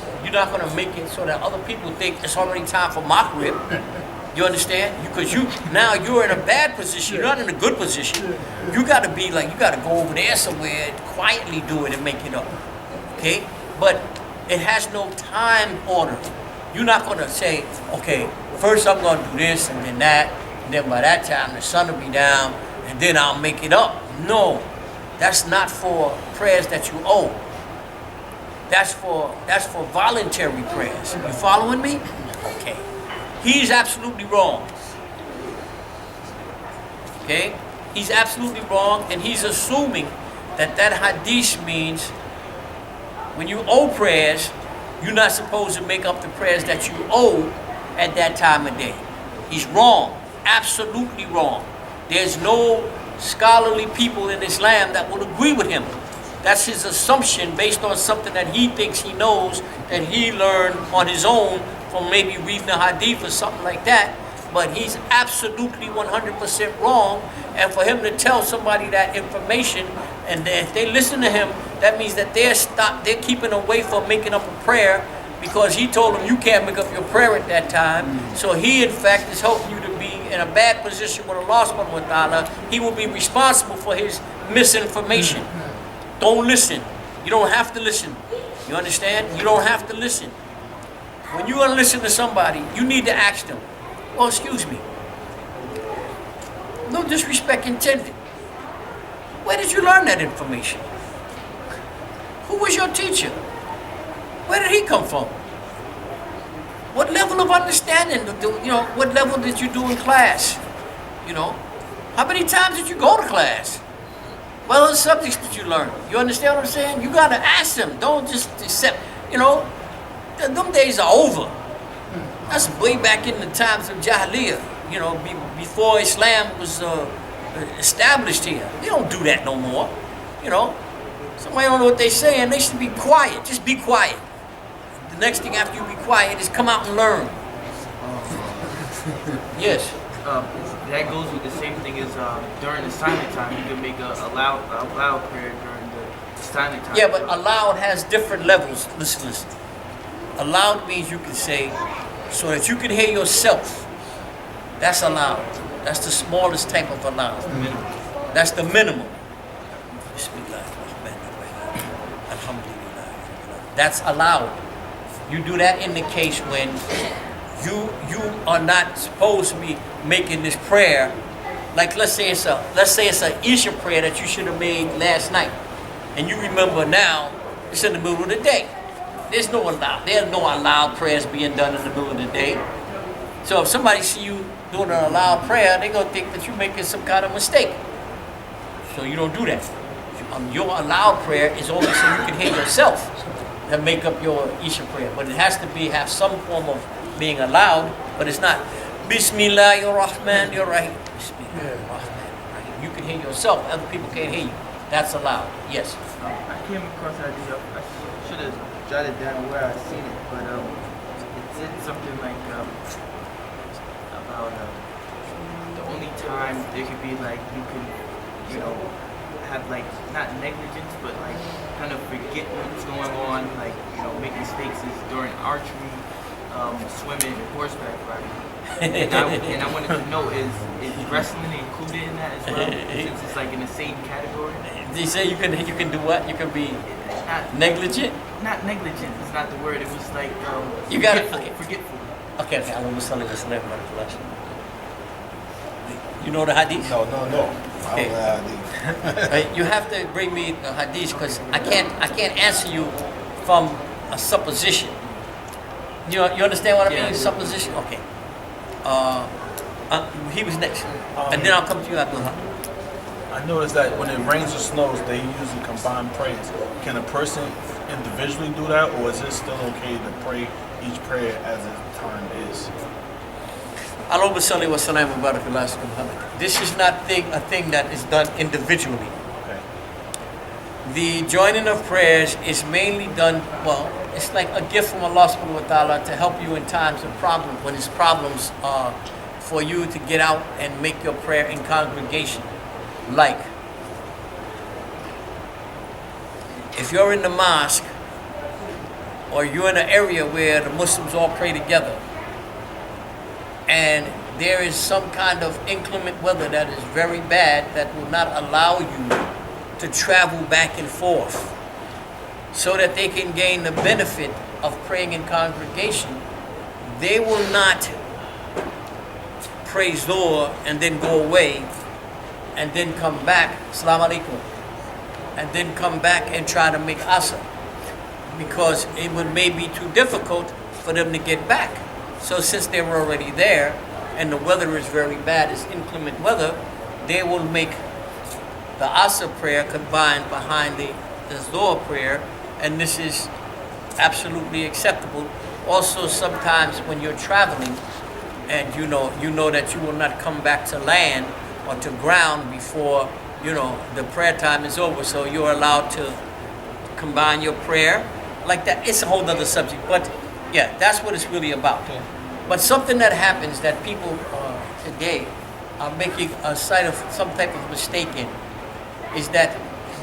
S1: make it so that other people think it's already time for maghrib. You understand? Because now you're in a bad position. You're not in a good position. You gotta go over there somewhere, quietly do it and make it up. Okay? But it has no time order. You're not gonna say, okay, first I'm gonna do this and then that, and and then by that time the sun will be down, and then I'll make it up. No, that's not for prayers that you owe. That's for voluntary prayers. You following me? Okay. He's absolutely wrong. Okay? He's absolutely wrong, and he's assuming that hadith means when you owe prayers, you're not supposed to make up the prayers that you owe at that time of day. He's wrong. Absolutely wrong. There's no scholarly people in Islam that will agree with him. That's his assumption based on something that he thinks he knows, that he learned on his own from maybe reading a hadith or something like that. But he's absolutely 100% wrong. And for him to tell somebody that information, and if they listen to him, that means that they're keeping away from making up a prayer, because he told them you can't make up your prayer at that time. So he, in fact, is helping you to be in a bad position with Allah subhanahu wa ta'ala. He will be responsible for his misinformation. Don't listen. You don't have to listen. You understand? You don't have to listen. When you want to listen to somebody, you need to ask them, oh, excuse me. No disrespect intended. Where did you learn that information? Who was your teacher? Where did he come from? What level of understanding, what level did you do in class? How many times did you go to class? What other subjects did you learn? You understand what I'm saying? You got to ask them. Don't just accept, them days are over. That's way back in the times of Jahiliyyah, before Islam was established here. They don't do that no more, Somebody don't know what they're saying, they should be quiet. Just be quiet. The next thing after you be quiet is come out and learn. Yes.
S8: That goes with the same thing as during the silent time. You can make a loud prayer during the silent time.
S1: Yeah, but aloud has different levels. Listen. Aloud means you can say, so that you can hear yourself. That's allowed. That's the smallest type of allowed. That's the minimum. That's allowed. You do that in the case when you are not supposed to be making this prayer. Like let's say it's a Isha prayer that you should have made last night, and you remember now it's in the middle of the day. There's no allowed prayers being done in the middle of the day. So if somebody see you doing an allowed prayer, they're gonna think that you're making some kind of mistake. So you don't do that. Your allowed prayer is only so you can hear yourself and make up your Isha prayer. But it has to have some form of being allowed, but it's not Bismillahirrahmanirrahim. Bismillahirrahmanirrahim. You can hear yourself, other people can't hear you. That's allowed. Yes.
S8: I came across that idea. I should have jotted down where I seen it, but it said something like about the only time there could be like you can, have like not negligence, but like kind of forget what's going on, like make mistakes is during archery, swimming, and horseback riding. And I wanted to know is wrestling included in that as well, since it's like in the same category?
S1: They say you can do what? You can be negligent?
S8: Not negligent is not the word. It was like
S1: you gotta
S8: forgetful.
S1: Okay. You know the hadith?
S7: No.
S1: Okay. You have to bring me the hadith because I can't answer you from a supposition. You understand what I mean? Supposition. Okay. He was next, and then I'll come to you after.
S4: I noticed that when it rains or snows, they usually combine prayers. Can a person individually do that, or is it still okay to pray each prayer as its time is?
S1: This is not a thing that is done individually.
S4: Okay.
S1: The joining of prayers is mainly done, it's like a gift from Allah subhanahu wa ta'ala to help you in times of problem, when it's problems for you to get out and make your prayer in congregation. Like, if you're in the mosque or you're in an area where the Muslims all pray together, and there is some kind of inclement weather that is very bad that will not allow you to travel back and forth so that they can gain the benefit of praying in congregation, they will not pray Zohar and then go away and then come back, Assalamu alaikum, and then come back and try to make Asr, because it would may be too difficult for them to get back. So since they were already there and the weather is very bad, it's inclement weather, they will make the Asr prayer combined behind the Zohar prayer, and this is absolutely acceptable. Also, sometimes when you're traveling and you know that you will not come back to land or to ground before the prayer time is over, so you're allowed to combine your prayer like that. It's a whole other subject, but yeah, that's what it's really about. But something that happens that people today are making a side of some type of mistake in is that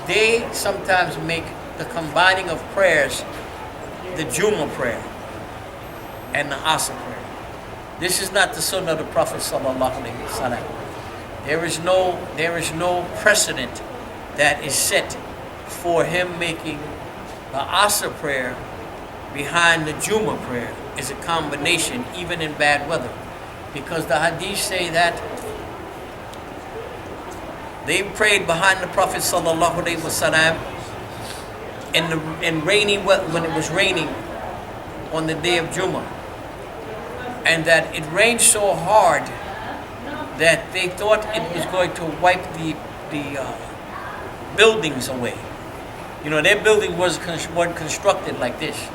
S1: they sometimes make the combining of prayers, the Jummah prayer and the Asr prayer. This is not the sunnah of the Prophet sallallahu alaihi wasallam. There is no precedent that is set for him making the Asr prayer behind the Jummah prayer. Is a combination even in bad weather, because the hadith say that they prayed behind the Prophet sallallahu alaihi wasallam in rainy weather, when it was raining on the day of Jummah, and that it rained so hard that they thought it was going to wipe the buildings away. Their building wasn't constructed like this,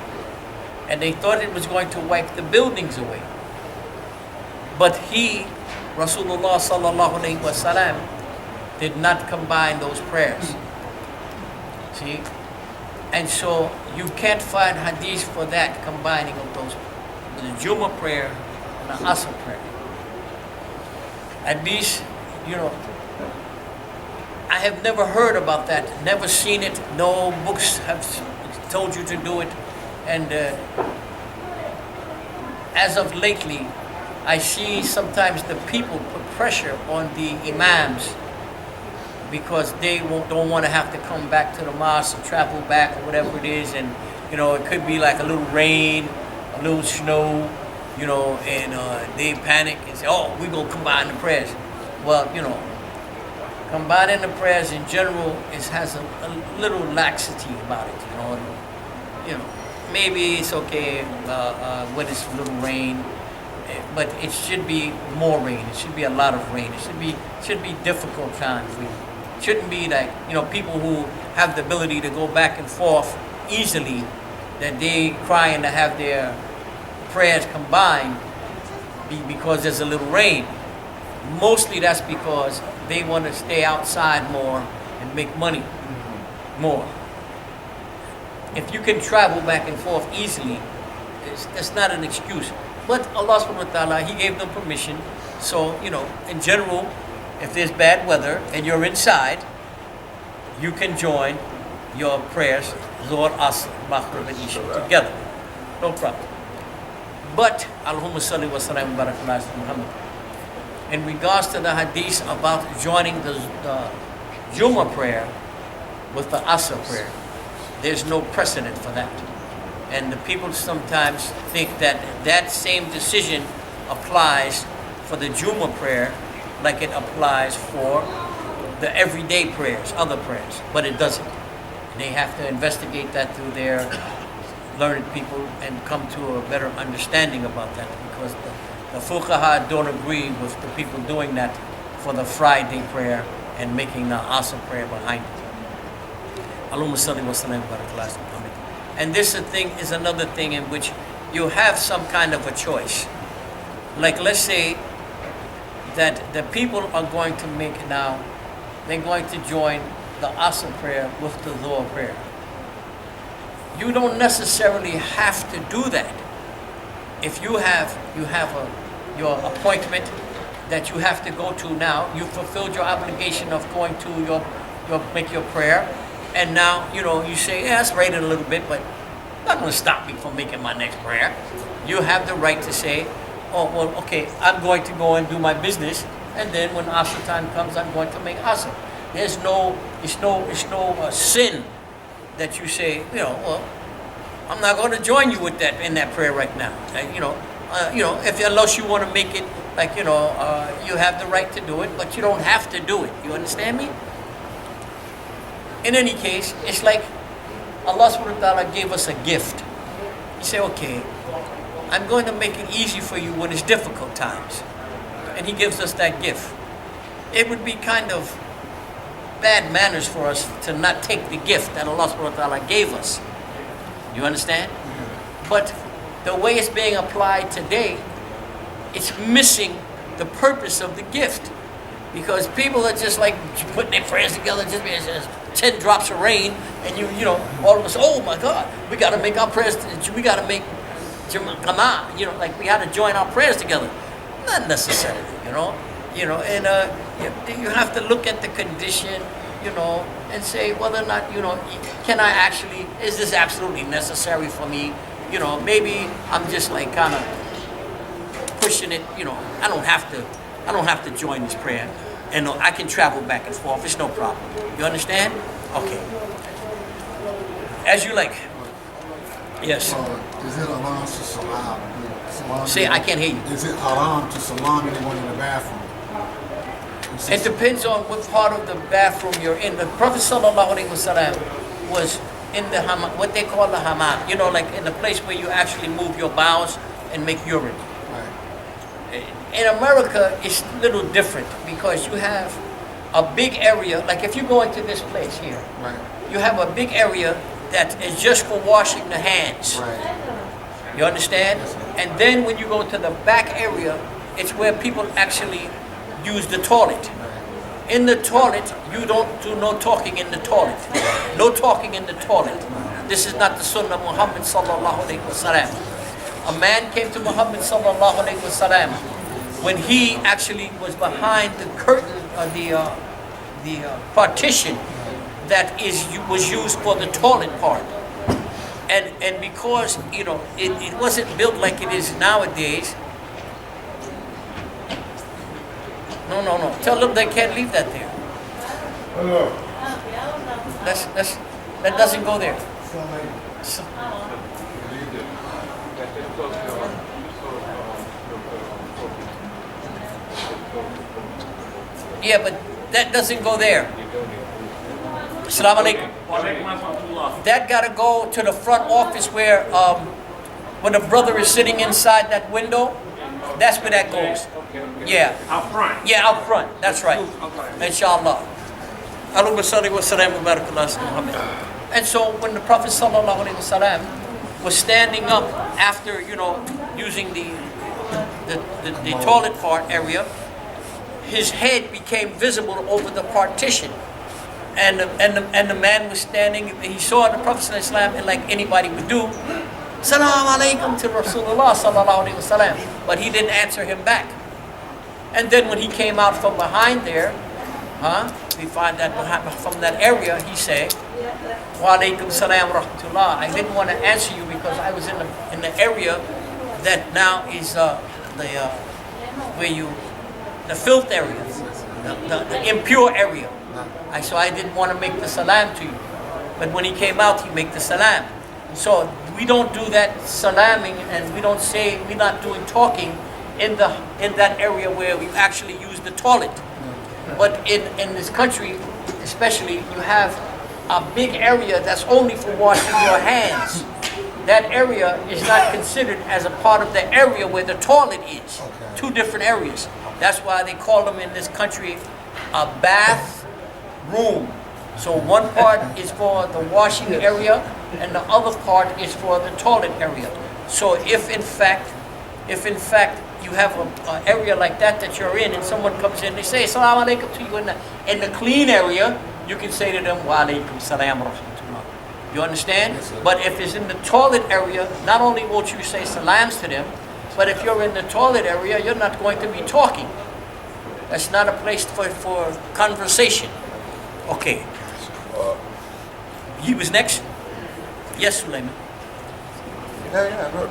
S1: and they thought it was going to wipe the buildings away. But he, Rasulullah sallallahu alaihi wasallam, did not combine those prayers. See? And so you can't find hadith for that combining of those, the Jummah prayer and the Asr prayer. At least, I have never heard about that, never seen it. No books have told you to do it. And as of lately, I see sometimes the people put pressure on the imams because they don't want to have to come back to the mosque or travel back or whatever it is. And, it could be like a little rain, a little snow, and they panic and say, oh, we're going to combine the prayers. Well, combining the prayers in general has a little laxity about it, Maybe it's okay when it's a little rain, but it should be more rain. It should be a lot of rain. It should be difficult times. It shouldn't be like people who have the ability to go back and forth easily, that they trying to have their prayers combined because there's a little rain. Mostly that's because they want to stay outside more and make money more. If you can travel back and forth easily, that's not an excuse. But Allah subhanahu wa ta'ala, He gave them permission. So, in general, if there's bad weather and you're inside, you can join your prayers, Zuhr, Asr, Maghrib, and Isha together. No problem. But, Allahumma salli wa sallam wa barak ala Muhammad. In regards to the hadith about joining the Jummah prayer with the Asr prayer, there's no precedent for that. And the people sometimes think that that same decision applies for the Jummah prayer like it applies for the everyday prayers, other prayers, but it doesn't. They have to investigate that through their learned people and come to a better understanding about that, because the fuqaha don't agree with the people doing that for the Friday prayer and making the Asr prayer behind it. Allahumma salli wa sallam wa barak ala Muhammad. And this is another thing in which you have some kind of a choice. Like, let's say that the people are going to make now, they're going to join the Asr prayer with the Dhuhr prayer. You don't necessarily have to do that. If you have your appointment that you have to go to now, you fulfilled your obligation of going to make your prayer, and now you say, yeah, it's raining a little bit, but not going to stop me from making my next prayer. You have the right to say, oh well, okay, I'm going to go and do my business, and then when Asr time comes, I'm going to make Asr. It's no sin that you say, well, I'm not going to join you with that in that prayer right now. Unless you want to make it Like, you have the right to do it, but you don't have to do it. You understand me? In any case, it's like Allah subhanahu wa ta'ala gave us a gift. You say, okay, I'm going to make it easy for you when it's difficult times. And He gives us that gift. It would be kind of bad manners for us to not take the gift that Allah subhanahu wa ta'ala gave us. You understand? But the way it's being applied today, it's missing the purpose of the gift. Because people are just like putting their prayers together, just 10 drops of rain, and all of us, oh my God, we got to make our prayers, we got to make Jama, like we had to join our prayers together. Not necessarily, and you have to look at the condition, and say whether or not, can I actually, is this absolutely necessary for me? Maybe I'm just like kind of pushing it, I don't have to join this prayer, and I can travel back and forth. It's no problem. You understand? Okay. As you like. Yes.
S7: Is it haram to salam?
S1: Say, I can't hear you.
S7: Is it haram to salam anyone in the bathroom?
S1: It depends on what part of the bathroom you're in. The Prophet sallallahu alaihi wasallam was in the hammam, what they call the hammam. Like in the place where you actually move your bowels and make urine. In America, it's a little different because you have a big area. Like if you go into this place here, you have a big area that is just for washing the hands. You understand? And then when you go to the back area, it's where people actually use the toilet. In the toilet, you don't do no talking in the toilet. No talking in the toilet. This is not the Sunnah of Muhammad sallallahu alaihi wasallam. A man came to Muhammad sallallahu alaihi wasallam when he actually was behind the curtain, the partition that was used for the toilet part, and because it wasn't built like it is nowadays. No. Tell them they can't leave that there. That doesn't go there. Yeah, but that doesn't go there. Assalamu alaikum. That got to go to the front office where when the brother is sitting inside that window. That's where that goes. Yeah.
S11: Out front.
S1: Yeah, out front. That's right. Inshallah. And so when the Prophet sallallahu alaihi wasallam was standing up after using the toilet part area, his head became visible over the partition, and the man was standing. He saw the Prophet sallallahu alaihi wasallam, and like anybody would do, Salaam alaikum to Rasulullah sallallahu alaihi wasallam, but he didn't answer him back. And then when he came out from behind there, we find that from that area, he said, Wa alaikum salam rahmatullah. I didn't want to answer you because I was in the area that now is the filth area, the impure area. So I didn't want to make the salam to you. But when he came out, he made the salam. So we don't do that salamming, and we're not doing talking in that area where we actually use the toilet. But in this country, especially, you have a big area that's only for washing your hands. That area is not considered as a part of the area where the toilet is. Two different areas. That's why they call them in this country a bath room. So one part is for the washing area, and the other part is for the toilet area. So if in fact you have an area like that you're in, and someone comes in, they say Assalamu alaikum to you in the clean area, you can say to them Wa alaikum salam rahmatullah. You understand? Yes, but if it's in the toilet area, not only won't you say salams to them, but if you're in the toilet area, you're not going to be talking. That's not a place for conversation. Okay. He was next? Yes, Suleiman.
S5: Yeah, look.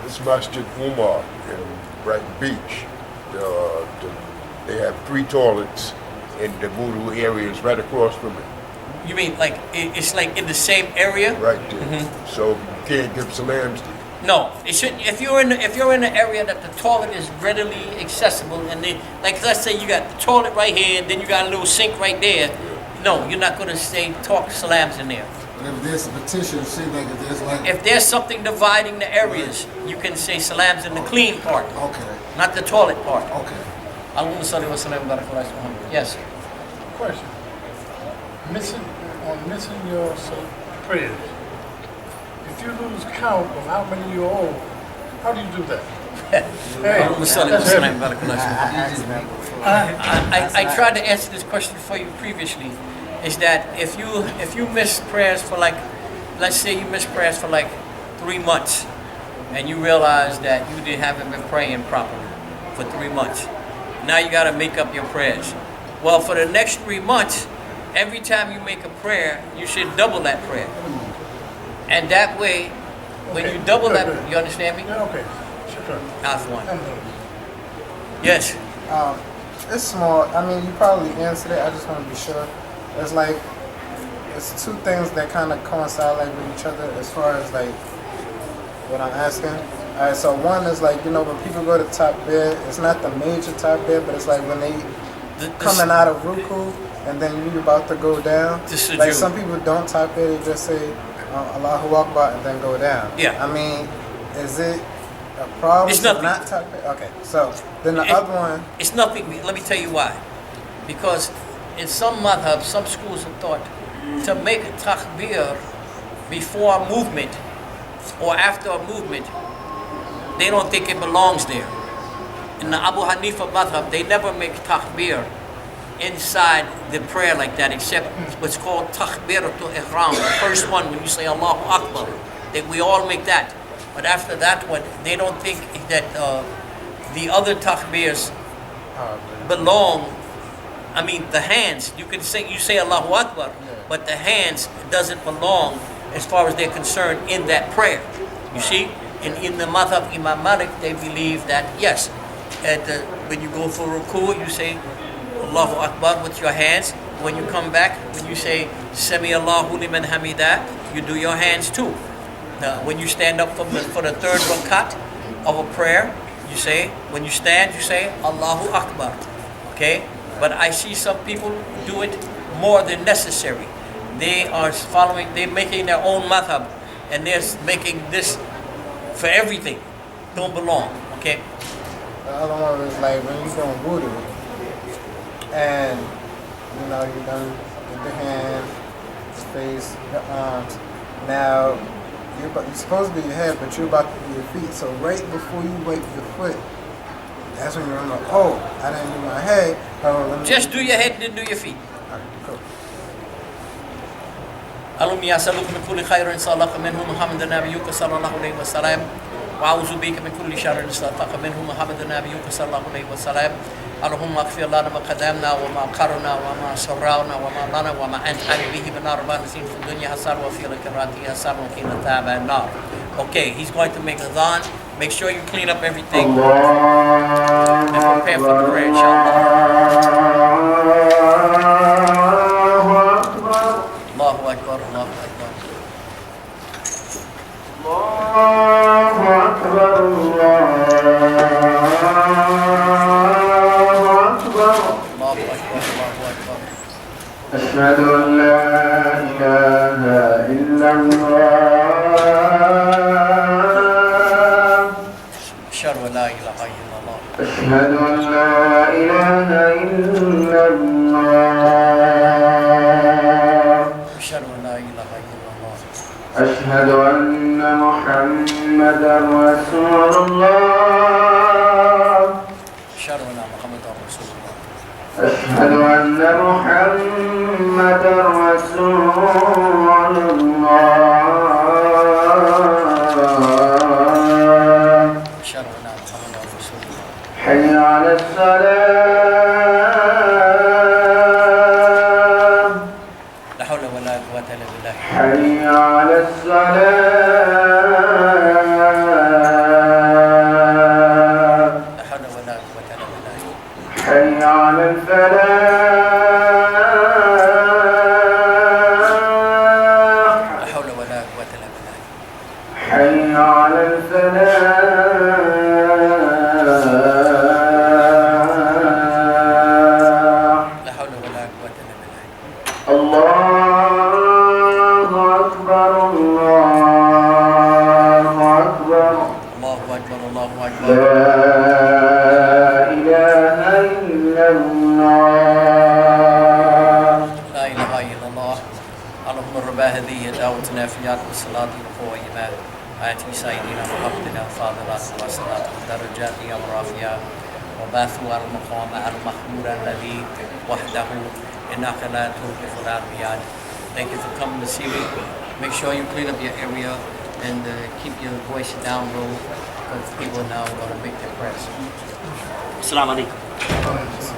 S5: This Masjid Umar in Brighton Beach. They have 3 toilets in the Voodoo areas right across from it.
S1: You mean like it's like in the same area?
S5: Right there. So you can't give salams
S1: No, it shouldn't. If you're in an area that the toilet is readily accessible, and they, like let's say you got the toilet right here, and then you got a little sink right there. No, you're not going to say talk salams in there.
S7: But if there's a petition, say like if there's like.
S1: If there's something dividing the areas, you can say salams in the clean part,
S7: Okay.
S1: not the toilet part.
S7: Okay.
S1: Allahumma salli wa sallam wa barak ala Muhammad. Yes.
S6: Question. Missing your prayers. If you lose count of how many you owe, how do you do that?
S1: Allahumma salli wa sallam wa barak ala Muhammad. I tried to answer this question for you previously. Is that if you miss prayers for like, let's say you miss prayers for like 3 months, and you realize that you haven't been praying properly for 3 months, now you got to make up your prayers. Well, for the next 3 months, every time you make a prayer, you should double that prayer, and that way, when you double that, you understand me?
S6: Yeah, okay. Sure.
S1: Afwan. Yes.
S2: It's small. I mean, you probably answered it. I just want to be sure. It's like, it's two things that kind of coincide like with each other as far as like what I'm asking. Alright, so one is like, you know, when people go to top bed, it's not the major top bed, but it's like when they coming out of ruku and then you about to go down. Like some people don't top bed, they just say Allahu Akbar and then go down.
S1: Yeah.
S2: I mean, is it a problem?
S1: It's nothing.
S2: Not top bed? Okay, so then the other one.
S1: It's nothing. Let me tell you why. Because in some madhab, some schools have thought to make a takbir before a movement or after a movement, they don't think it belongs there. In the Abu Hanifa madhab, they never make takbir inside the prayer like that, except what's called takbiratul ihram, the first one when you say Allahu Akbar. We all make that. But after that one, they don't think that the other takbirs belong. I mean, the hands, you say Allahu Akbar, but the hands doesn't belong as far as they're concerned in that prayer. You see? In the madhab Imam Malik, they believe that, yes, when you go for ruku, you say Allahu Akbar with your hands. When you come back, when you say Sami Allahu liman hamidah, you do your hands too. When you stand up for the third rakat of a prayer, you say, when you stand, you say Allahu Akbar. Okay? But I see some people do it more than necessary. They are they're making their own madhab, and they're making this for everything. Don't belong, okay?
S2: The other one is like when you're doing wudu, and you know, you done with the hands, the face, the arms. Now, you're supposed to be your head, but you're about to be your feet. So right before you wake your foot, that's when you're like, oh, I didn't do my head.
S1: Just do your head and then do your feet.
S2: Cool.
S1: اللهم يسألك من كل خير سألك منه محمد نبيك صلى الله عليه وسلم وأعوذ بك من كل شر استغفرك منه محمد نبيك صلى الله عليه وسلم اللهم اغفر لنا ما قدمنا وما أخرنا وما أسررنا وما لنا وما أنت عالم به من أربع نسين في الدنيا حسن وفي الآخرة حسن وقنا عذاب النار. Okay, he's going to make adhan. Make sure you clean up everything and prepare for the prayer, inshallah. Allahu Akbar, Allahu Akbar.
S11: Allahu Akbar,
S1: Allahu Akbar, Allahu Akbar.
S11: Ashhadu an la ilaha illallah.
S1: Ashhadu an la ilaha illallah.
S11: Ashhadu an la ilaha illallah.
S1: أشهد أن لا إله إلا الله.
S11: أشهد أن محمدا رسول الله.
S1: أشهد أن محمدا رسول الله.
S11: أشهد أن محمدا رسول الله.
S1: أشهد أن محمدا رسول الله.
S11: حي على الصلاة. حي على الصلاة.
S1: لا حول ولا قوة إلا بالله.
S11: حي على الفلاح.
S1: لا حول ولا قوة إلا بالله.
S11: حي على الفلاح. الله أكبر الله أكبر
S1: الله أكبر الله أكبر
S11: لا إله إلا الله
S1: لا إله إلا الله اللهم رب هذه دعوة نافيات والصلاة القائمة آتي سيدنا محمد الفاضلات والصلاة والدرجات الرافعة وباثوا المقام المحمود الذي وحده إنك لا تخلف الميعاد. Thank you for coming to see me. Make sure you clean up your area and keep your voice down low because people now are going to make their prayers.
S12: Assalamu alaikum.